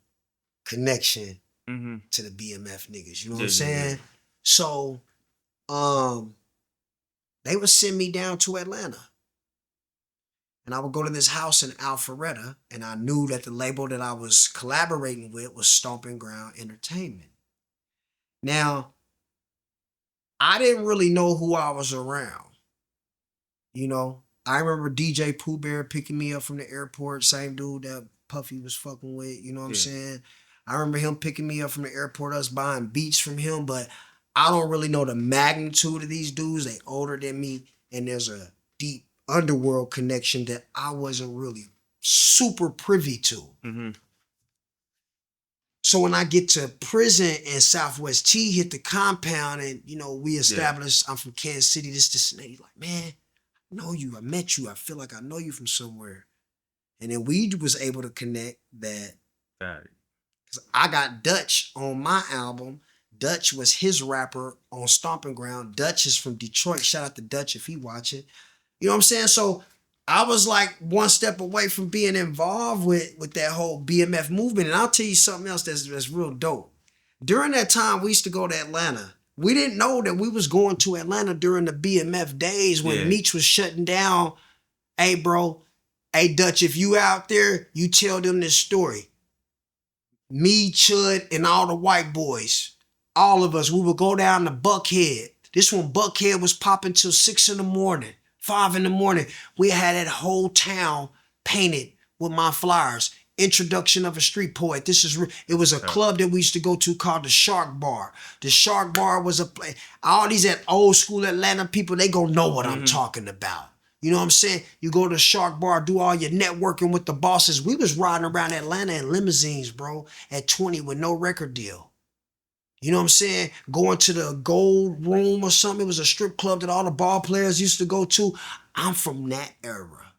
connection Mm-hmm. to the BMF niggas. You know what Yeah, I'm saying? yeah. So, they would send me down to Atlanta. And I would go to this house in Alpharetta, and I knew that the label that I was collaborating with was Stomping Ground Entertainment. Now, I didn't really know who I was around. You know, I remember DJ Pooh Bear picking me up from the airport, same dude that Puffy was fucking with, you know what I'm Yeah. saying? I remember him picking me up from the airport, us buying beats from him, but I don't really know the magnitude of these dudes. They older than me, and there's a deep underworld connection that I wasn't really super privy to. Mm-hmm. So when I get to prison and Southwest T hit the compound, and you know, we established I'm from Kansas City, this, and that, he's like, man, I know you, I met you, I feel like I know you from somewhere. And then we was able to connect that Got it. because I got Dutch on my album. Dutch was his rapper on Stomping Ground. Dutch is from Detroit. Shout out to Dutch if he watching. You know what I'm saying? So I was like one step away from being involved with that whole BMF movement. And I'll tell you something else that's real dope. During that time, we used to go to Atlanta. We didn't know that we was going to Atlanta during the BMF days when Meech was shutting down. Hey, bro. Hey, Dutch, if you out there, you tell them this story. Me, Chud, and all the white boys, all of us, we would go down to Buckhead. This one, Buckhead was popping till 6 in the morning, 5 in the morning. We had that whole town painted with my flyers. Introduction of a street poet. It was a club that we used to go to called the Shark Bar. The Shark Bar was a place. All these old school Atlanta people, they gonna know what I'm talking about. You know what I'm saying? You go to the Shark Bar, do all your networking with the bosses. We was riding around Atlanta in limousines, bro, at 20 with no record deal. You know what I'm saying? Going to the Gold Room or something. It was a strip club that all the ball players used to go to. I'm from that era.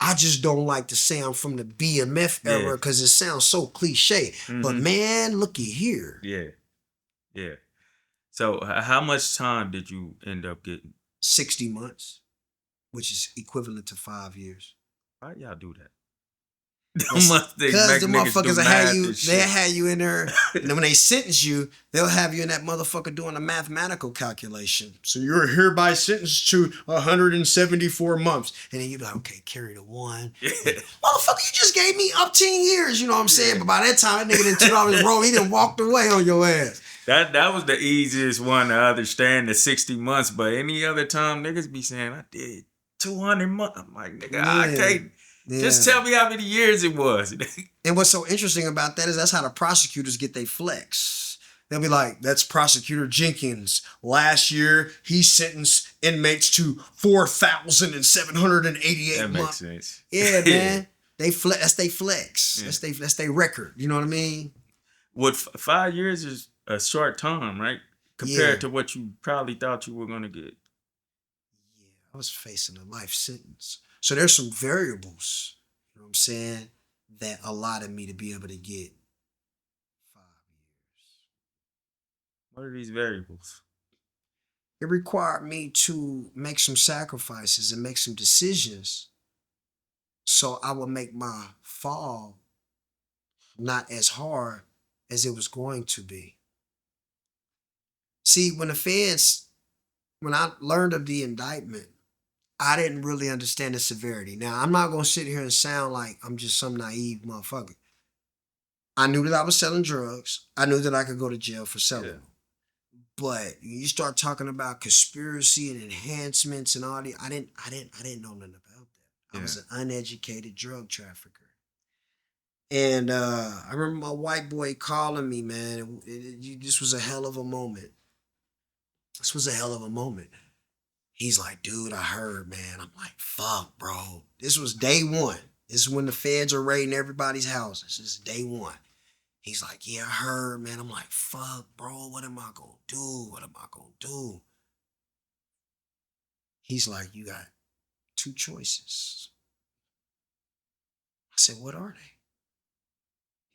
I just don't like to say I'm from the BMF era because it sounds so cliche. But man, looky here. Yeah. Yeah. So how much time did you end up getting? 60 months, which is equivalent to 5 years. Why y'all do that? Because the motherfuckers they'll have you in there, and then when they sentence you, they'll have you in that motherfucker doing a mathematical calculation. So you're hereby sentenced to 174 months. And then you be like, okay, carry the one. Motherfucker, you just gave me up 10 years, you know what I'm saying? But by that time, that nigga done took off his roll, he done walked away on your ass. That was the easiest one to understand, the 60 months. But any other time, niggas be saying, I did 200 months. I'm like, nigga, I can't. Yeah. Just tell me how many years it was. And what's so interesting about that is that's how the prosecutors get their flex. They'll be like, that's Prosecutor Jenkins. Last year, he sentenced inmates to 4,788 that months. Makes sense. Yeah, man. That's they flex. Yeah. That's they record. You know what I mean? What 5 years is a short time, right? Compared to what you probably thought you were going to get. Yeah, I was facing a life sentence. So there's some variables, you know what I'm saying, that allotted me to be able to get 5 years. What are these variables? It required me to make some sacrifices and make some decisions so I would make my fall not as hard as it was going to be. See, when I learned of the indictment, I didn't really understand the severity. Now, I'm not going to sit here and sound like I'm just some naive motherfucker. I knew that I was selling drugs. I knew that I could go to jail for selling them. But you start talking about conspiracy and enhancements and all the, I didn't know nothing about that. I was an uneducated drug trafficker. And I remember my white boy calling me, man. This was a hell of a moment. This was a hell of a moment. He's like, dude, I heard, man. I'm like, fuck, bro. This was day one. This is when the feds are raiding everybody's houses. This is day one. He's like, yeah, I heard, man. I'm like, fuck, bro. What am I going to do? What am I going to do? He's like, you got two choices. I said, what are they?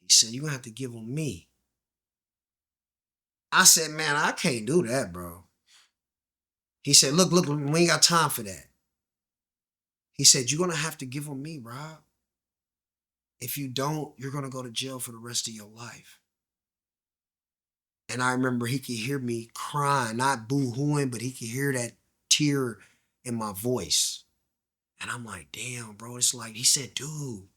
He said, you're going to have to give them me. I said, man, I can't do that, bro. He said, look, we ain't got time for that. He said, you're going to have to give them me, Rob. If you don't, you're going to go to jail for the rest of your life. And I remember he could hear me crying, not boo-hooing, but he could hear that tear in my voice. And I'm like, damn, bro. It's like, he said, dude.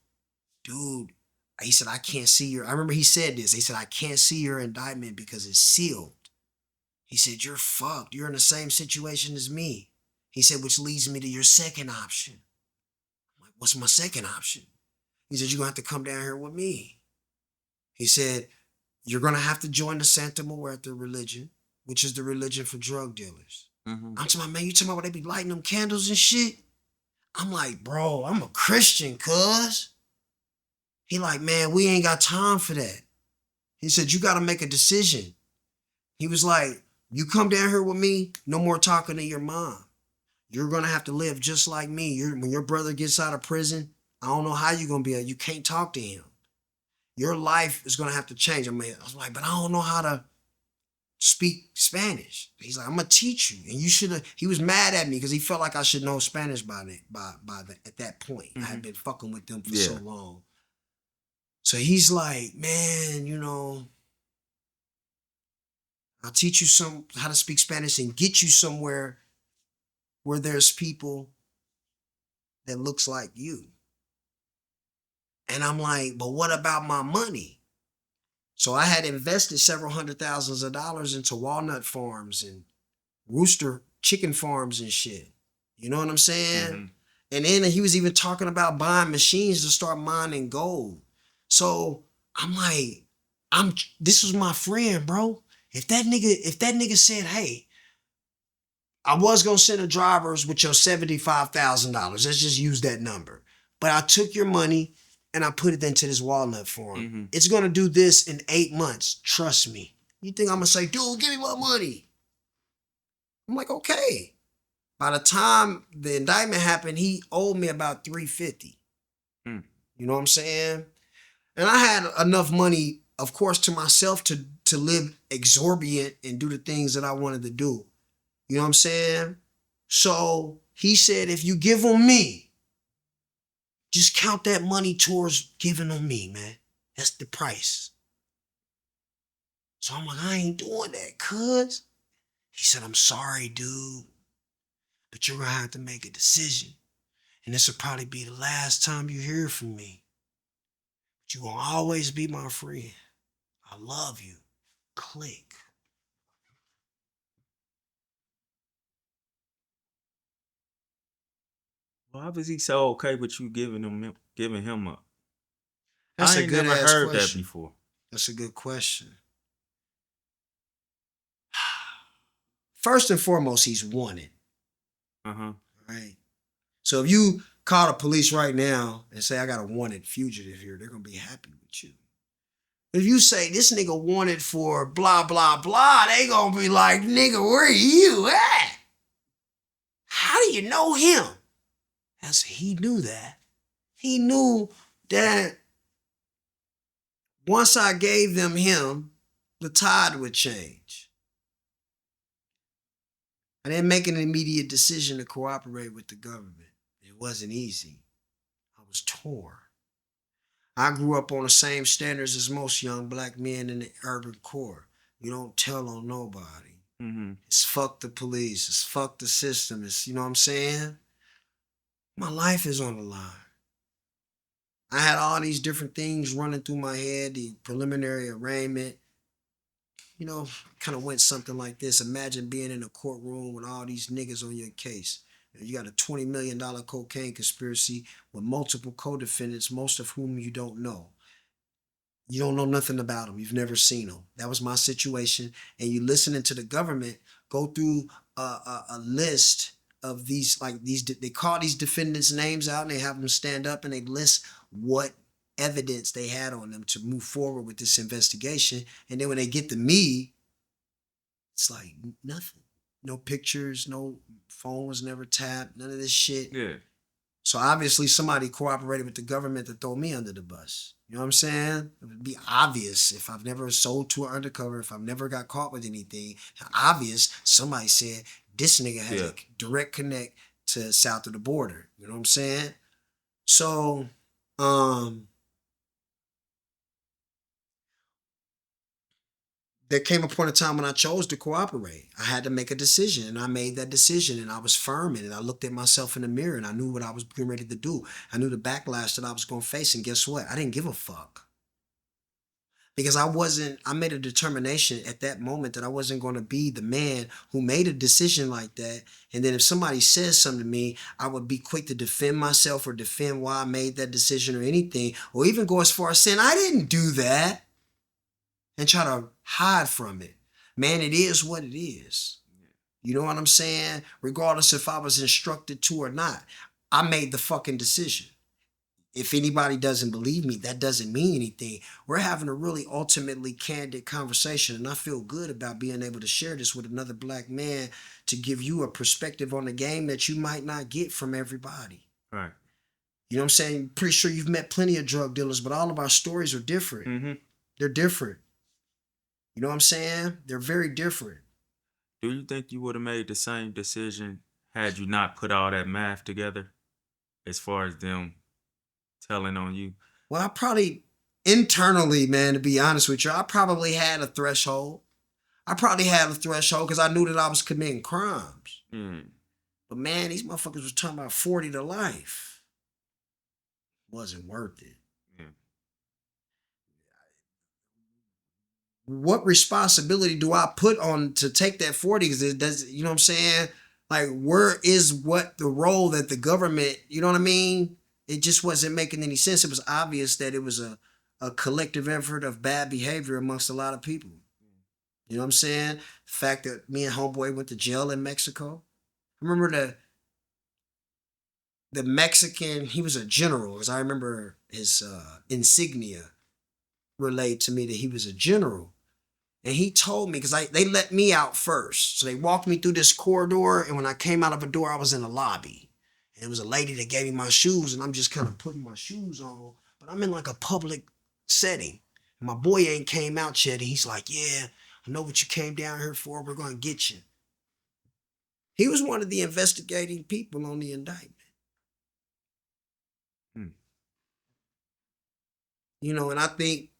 He said, I can't see your, I remember he said this. He said, I can't see your indictment because it's sealed. He said, you're fucked. You're in the same situation as me. He said, which leads me to your second option. I'm like, what's my second option? He said, you're going to have to come down here with me. He said, you're going to have to join the Santa Muerte religion, which is the religion for drug dealers. I'm talking about, man, you talking about where they be lighting them candles and shit? I'm like, bro, I'm a Christian, cuz. He like, man, we ain't got time for that. He said, you got to make a decision. He was like, you come down here with me, no more talking to your mom. You're going to have to live just like me. When your brother gets out of prison, I don't know how you're going to be. You can't talk to him. Your life is going to have to change. I was like, but I don't know how to speak Spanish. He's like, I'm going to teach you. And you should have, he was mad at me because he felt like I should know Spanish at that point. I had been fucking with them for so long. So he's like, man, I'll teach you how to speak Spanish and get you somewhere where there's people that looks like you. And I'm like, but what about my money? So I had invested several $100,000s into walnut farms and rooster chicken farms and shit. You know what I'm saying? And then he was even talking about buying machines to start mining gold. So I'm like, this was my friend, bro. If that nigga said, hey, I was gonna send the drivers with your $75,000. Let's just use that number. But I took your money and I put it into this walnut farm. It's gonna do this in 8 months. Trust me. You think I'm gonna say, dude, give me my money? I'm like, okay. By the time the indictment happened, he owed me about $350. You know what I'm saying? And I had enough money, of course, to myself to live exorbitant and do the things that I wanted to do. You know what I'm saying? So he said, if you give them me, just count that money towards giving them me, man. That's the price. So I'm like, I ain't doing that, cuz. He said, I'm sorry, dude, but you're gonna have to make a decision. And this will probably be the last time you hear from me. But you gonna always be my friend. I love you. Click. Why was he so okay with you giving him up? That's I a ain't good never ass heard question. that before. That's a good question. First and foremost, he's wanted. Right? So if you call the police right now and say, I got a wanted fugitive here, they're going to be happy with you. If you say, this nigga wanted for blah, blah, blah, they going to be like, nigga, where you at? How do you know him? He knew that. He knew that once I gave them him, the tide would change. I didn't make an immediate decision to cooperate with the government. It wasn't easy. I was torn. I grew up on the same standards as most young black men in the urban core. You don't tell on nobody. It's fuck the police. It's fuck the system. It's, you know what I'm saying? My life is on the line. I had all these different things running through my head, the preliminary arraignment. You know, kind of went something like this. Imagine being in a courtroom with all these niggas on your case. You got a $20 million cocaine conspiracy with multiple co-defendants, most of whom you don't know. You don't know nothing about them. You've never seen them. That was my situation. And you listening to the government go through a list of these, like these, they call these defendants' names out and they have them stand up and they list what evidence they had on them to move forward with this investigation. And then when they get to me, it's like nothing. No pictures, no phone was never tapped, none of this shit. Yeah. So obviously somebody cooperated with the government to throw me under the bus. You know what I'm saying? It would be obvious if I've never sold to an undercover, if I've never got caught with anything. Obvious, somebody said this nigga has a direct connect to south of the border. You know what I'm saying? So, there came a point in time when I chose to cooperate. I had to make a decision, and I made that decision, and I was firm in it. I looked at myself in the mirror, and I knew what I was getting ready to do. I knew the backlash that I was going to face, and guess what? I didn't give a fuck. Because I made a determination at that moment that I wasn't going to be the man who made a decision like that. And then if somebody says something to me, I would be quick to defend myself or defend why I made that decision or anything, or even go as far as saying, I didn't do that, and try to hide from it. Man, it is what it is. You know what I'm saying? Regardless if I was instructed to or not, I made the fucking decision. If anybody doesn't believe me, that doesn't mean anything. We're having a really ultimately candid conversation, and I feel good about being able to share this with another black man to give you a perspective on the game that you might not get from everybody. Right. You know what I'm saying? Pretty sure you've met plenty of drug dealers, but all of our stories are different. Mm-hmm. They're different. You know what I'm saying? They're very different. Do you think you would have made the same decision had you not put all that math together as far as them telling on you? Well, I probably, internally, man, to be honest with you, I probably had a threshold. I probably had a threshold because I knew that I was committing crimes. But man, these motherfuckers was talking about 40 to life. Wasn't worth it. What responsibility do I put on to take that 40? Because it does, you know what I'm saying? Like, where is what the role that the government, you know what I mean? It just wasn't making any sense. It was obvious that it was a collective effort of bad behavior amongst a lot of people. You know what I'm saying? The fact that me and homeboy went to jail in Mexico. I remember the Mexican, he was a general, because I remember his insignia relayed to me that he was a general. And he told me, because they let me out first. So they walked me through this corridor, and when I came out of a door, I was in the lobby. And it was a lady that gave me my shoes, and I'm just kind of putting my shoes on. But I'm in like a public setting. And my boy ain't came out yet, and he's like, yeah, I know what you came down here for. We're going to get you. He was one of the investigating people on the indictment. You know, and I think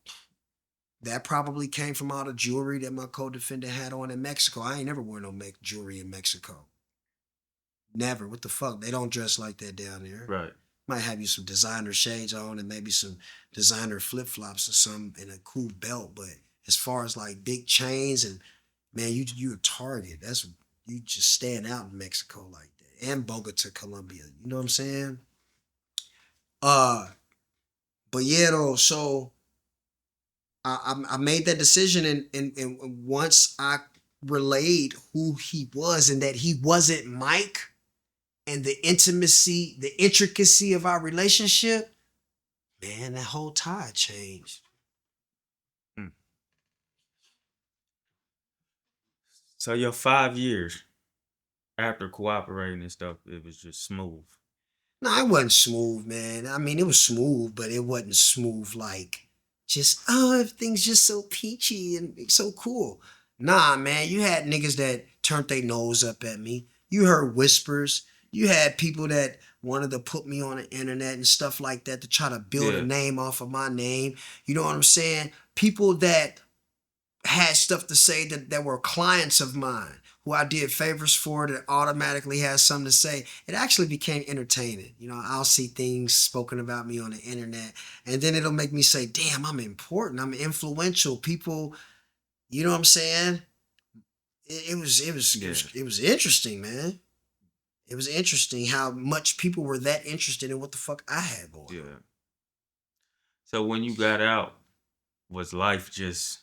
that probably came from all the jewelry that my co-defendant had on in Mexico. I ain't never worn no jewelry in Mexico. Never. What the fuck? They don't dress like that down there. Right. Might have you some designer shades on and maybe some designer flip-flops or something and a cool belt. But as far as like big chains and, man, you a target. That's, you just stand out in Mexico like that. And Bogota, Colombia. You know what I'm saying? But yeah, though, so I made that decision, and once I relayed who he was and that he wasn't Mike, and the intimacy, the intricacy of our relationship, man, that whole tide changed. So your 5 years after cooperating and stuff, it was just smooth. No, it wasn't smooth, man. I mean, it was smooth, but it wasn't smooth like just, oh, everything's just so peachy and so cool. Nah, man, you had niggas that turned their nose up at me. You heard whispers. You had people that wanted to put me on the internet and stuff like that to try to build a name off of my name. You know what I'm saying? People that had stuff to say that were clients of mine who I did favors for that automatically has something to say, it actually became entertaining. You know, I'll see things spoken about me on the internet, and then it'll make me say, damn, I'm important. I'm influential. People, you know what I'm saying? It was interesting, man. It was interesting how much people were that interested in what the fuck I had going. Yeah. So when you got out, was life just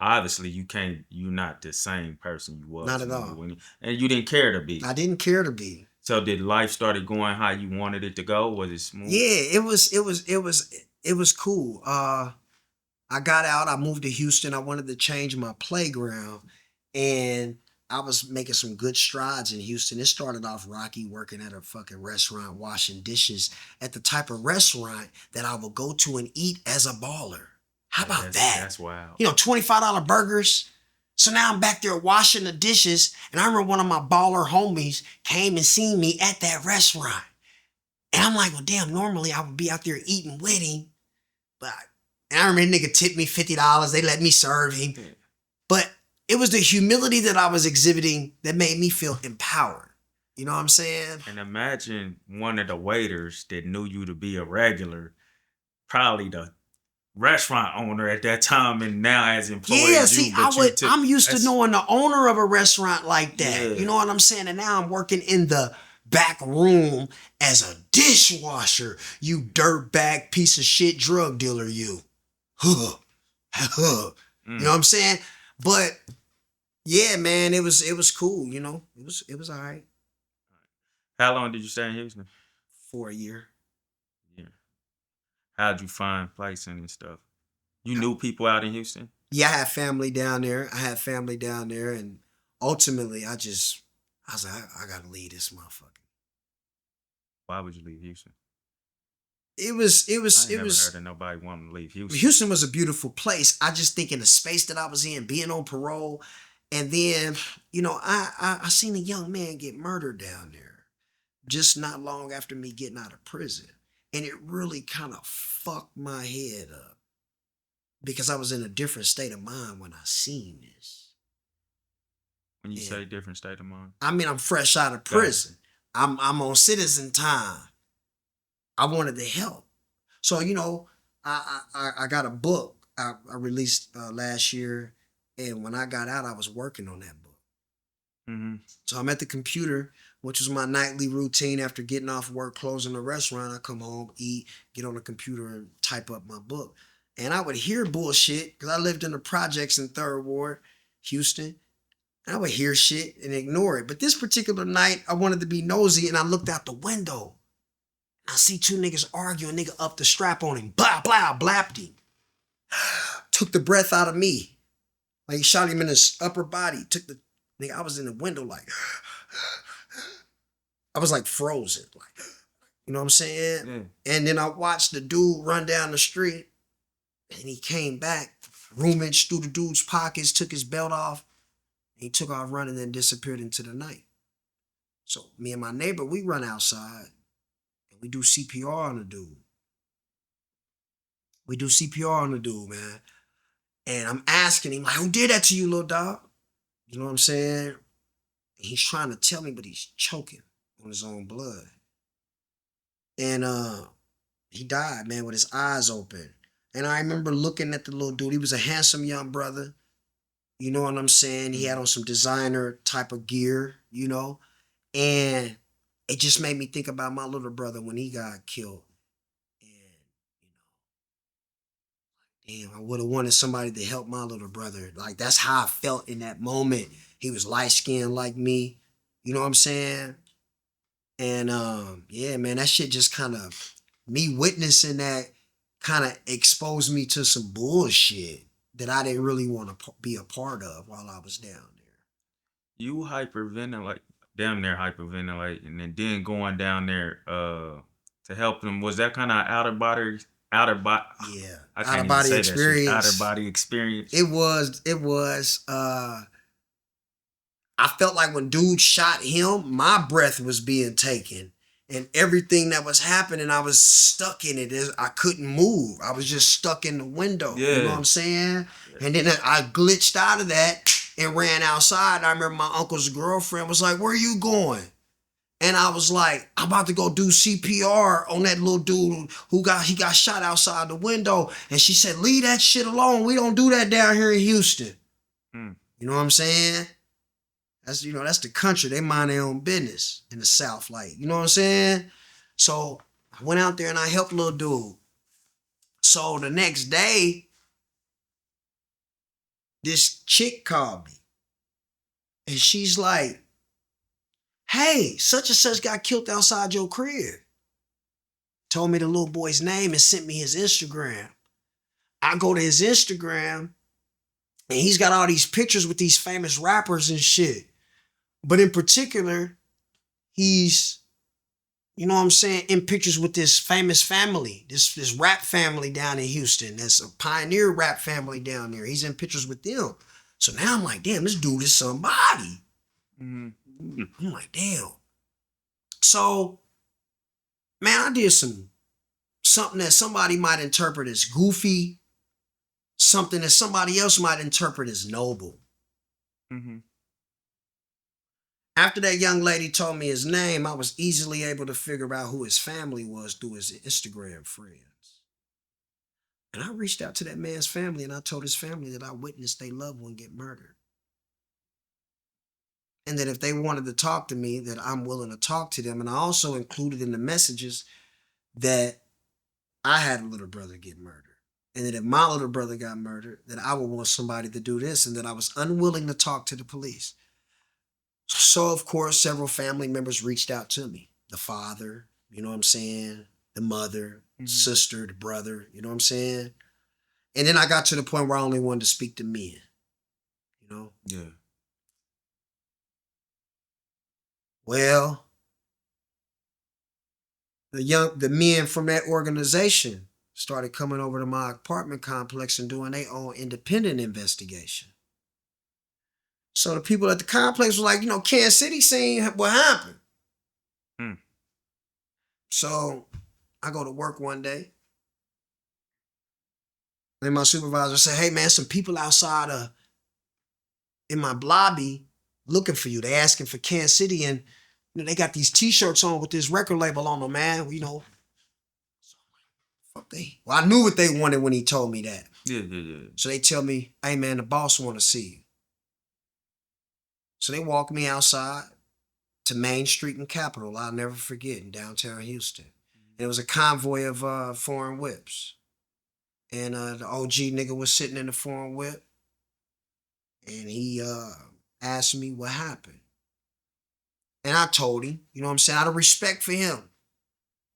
obviously you're not the same person you was Not at all. and you didn't care to be. I didn't care to be. So did life started going how you wanted it to go? Was it smooth? Yeah, it was cool. I got out, I moved to Houston. I wanted to change my playground, and I was making some good strides in Houston. It started off rocky, working at a fucking restaurant, washing dishes at the type of restaurant that I would go to and eat as a baller. How about that? That's wild. You know, $25 burgers. So now I'm back there washing the dishes, and I remember one of my baller homies came and seen me at that restaurant. And I'm like, well, damn, normally I would be out there eating with him. And I remember nigga tipped me $50. They let me serve him. Yeah. But it was the humility that I was exhibiting that made me feel empowered. You know what I'm saying? And imagine one of the waiters that knew you to be a regular, probably the restaurant owner at that time, and now has employed Yeah, you. see, But I'm used to knowing the owner of a restaurant like that. Yeah. You know what I'm saying? And now I'm working in the back room as a dishwasher. You dirtbag piece of shit drug dealer, you. You know what I'm saying? But yeah, man, it was cool. You know, it was all right How long did you stay in Houston? for a year. Yeah. How'd you find placing and stuff? You knew people out in Houston? Yeah, I had family down there. And ultimately, I was like, I gotta leave this motherfucker. Why would you leave Houston? It was I never heard of nobody wanting to leave Houston. Houston was a beautiful place. I just think in the space that I was in, being on parole, and then, you know, I seen a young man get murdered down there just not long after me getting out of prison. And it really kind of fucked my head up because I was in a different state of mind when I seen this. When you say different state of mind? I mean, I'm fresh out of prison. I'm on citizen time. I wanted to help. So, you know, I got a book I released last year. And when I got out, I was working on that book. Mm-hmm. So I'm at the computer, which was my nightly routine after getting off work, closing the restaurant. I come home, eat, get on the computer and type up my book. And I would hear bullshit because I lived in the projects in 3rd Ward, Houston. And I would hear shit and ignore it. But this particular night, I wanted to be nosy and I looked out the window. I see 2 niggas arguing, nigga up the strap on him. Blah, blah, blapped him. Took the breath out of me. Like he shot him in his upper body. Nigga, I was in the window like, I was like frozen. Like, you know what I'm saying? Yeah. And then I watched the dude run down the street and he came back, rummaged through the dude's pockets, took his belt off, and he took off running and disappeared into the night. So me and my neighbor, we run outside. We do CPR on the dude. Man. And I'm asking him, like, who did that to you, little dog? You know what I'm saying? And he's trying to tell me, but he's choking on his own blood. And he died, man, with his eyes open. And I remember looking at the little dude. He was a handsome young brother. You know what I'm saying? He had on some designer type of gear, you know? And it just made me think about my little brother when he got killed. And, you know, damn, I would have wanted somebody to help my little brother. Like, that's how I felt in that moment. He was light-skinned like me. You know what I'm saying? And, yeah, man, that shit just kind of, me witnessing that kind of exposed me to some bullshit that I didn't really want to be a part of while I was down there. You hyperventilate. Damn near hyperventilating, and then going down there to help them. Was that kind of out of body Yeah, out of body experience. Out of body experience. It was. I felt like when dude shot him, my breath was being taken, and everything that was happening, I was stuck in it. I couldn't move. I was just stuck in the window. Yeah. You know what I'm saying? Yeah. And then I glitched out of that. and ran outside. And I remember my uncle's girlfriend was like, "Where are you going?" And I was like, "I'm about to go do CPR on that little dude who got shot outside the window." And she said, "Leave that shit alone. We don't do that down here in Houston." Mm. You know what I'm saying? That's that's the country. They mind their own business in the South, like, you know what I'm saying? So I went out there and I helped little dude. So the next day, this chick called me. And she's like, "Hey, such and such got killed outside your crib." Told me the little boy's name and sent me his Instagram. I go to his Instagram and he's got all these pictures with these famous rappers and shit. But in particular, he's, you know what I'm saying, in pictures with this famous family, this rap family down in Houston. That's a pioneer rap family down there. He's in pictures with them. So now I'm like, damn, this dude is somebody. I'm like, damn. So, man, I did something that somebody might interpret as goofy, something that somebody else might interpret as noble. After that young lady told me his name, I was easily able to figure out who his family was through his Instagram friends. And I reached out to that man's family and I told his family that I witnessed their loved one get murdered. And that if they wanted to talk to me, that I'm willing to talk to them. And I also included in the messages that I had a little brother get murdered. And that if my little brother got murdered, that I would want somebody to do this, and that I was unwilling to talk to the police. So, of course, several family members reached out to me. The father, you know what I'm saying? The mother, sister, the brother, you know what I'm saying? And then I got to the point where I only wanted to speak to men, you know? Yeah. Well, the men from that organization started coming over to my apartment complex and doing their own independent investigation. So the people at the complex were like, Kansas City seen what happened. So I go to work one day. And my supervisor said, "Hey, man, some people outside in my lobby looking for you. They asking for Kansas City, and they got these T-shirts on with this record label on them, man. Fuck they. Well, I knew what they wanted when he told me that. Yeah. So they tell me, "Hey, man, the boss want to see you." So they walk me outside to Main Street in Capitol. I'll never forget, in downtown Houston. And it was a convoy of foreign whips. And the OG nigga was sitting in the foreign whip. And he asked me what happened. And I told him, you know what I'm saying, out of respect for him.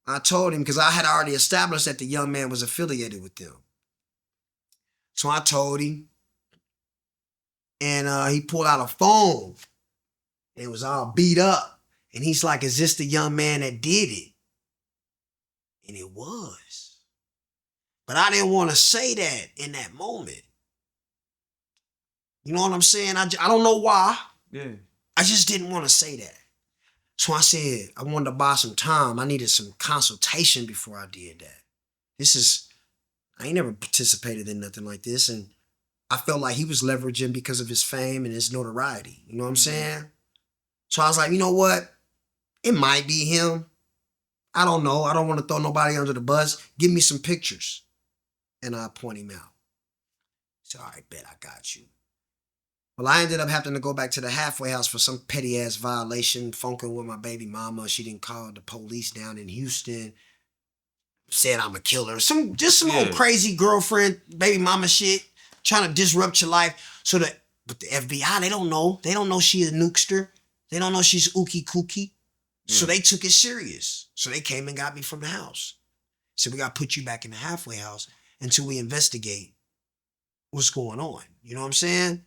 I told him because I had already established that the young man was affiliated with them. So I told him. And he pulled out a phone. And it was all beat up. And he's like, "Is this the young man that did it?" And it was. But I didn't want to say that in that moment. You know what I'm saying? I don't know why. Yeah. I just didn't want to say that. So I said, I wanted to buy some time. I needed some consultation before I did that. I ain't never participated in nothing like this. And I felt like he was leveraging because of his fame and his notoriety. You know what I'm saying? So I was like, you know what? It might be him. I don't know. I don't want to throw nobody under the bus. Give me some pictures. And I point him out. He said, "All right, bet, I got you." Well, I ended up having to go back to the halfway house for some petty ass violation, funking with my baby mama. She didn't call the police down in Houston. Said I'm a killer. Some old crazy girlfriend, baby mama shit, trying to disrupt your life. But the FBI, they don't know. They don't know she a nukester. They don't know she's ookie kooky. So they took it serious. So they came and got me from the house. Said, "We got to put you back in the halfway house until we investigate what's going on." You know what I'm saying?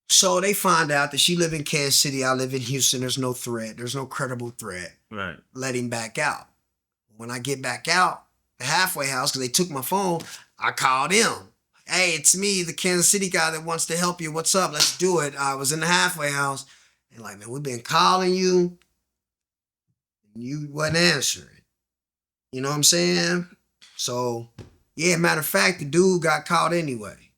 So they find out that she live in Kansas City, I live in Houston. There's no threat. There's no credible threat. Right. Let him back out. When I get back out, the halfway house, because they took my phone, I called him. "Hey, it's me, the Kansas City guy that wants to help you. What's up? Let's do it." I was in the halfway house. And like, "Man, we've been calling you. You wasn't answering." You know what I'm saying? So, yeah, matter of fact, the dude got caught anyway.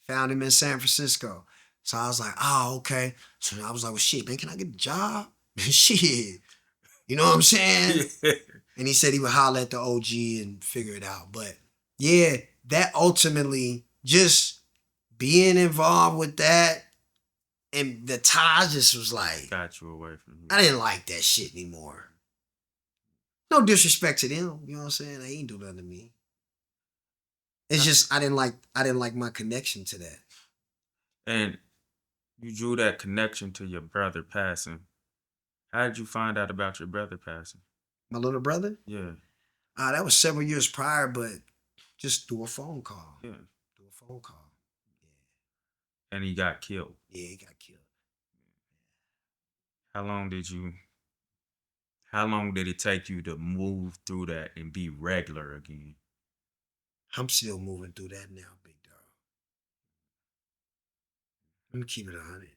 Found him in San Francisco. So I was like, oh, okay. So I was like, well, shit, man, can I get a job? Shit. You know what I'm saying? And he said he would holler at the OG and figure it out. But yeah, that ultimately just being involved with that and the tie just was like, Got you away from you. I didn't like that shit anymore. No disrespect to them, you know what I'm saying? They ain't do nothing to me. It's just I didn't like my connection to that. And you drew that connection to your brother passing. How did you find out about your brother passing? My little brother, Yeah, that was several years prior, but just through a phone call. yeah. Through a phone call. And he got killed. Yeah, he got killed. How long did you? How long did it take you to move through that and be regular again? I'm still moving through that now, big dog. Let me keep it 100.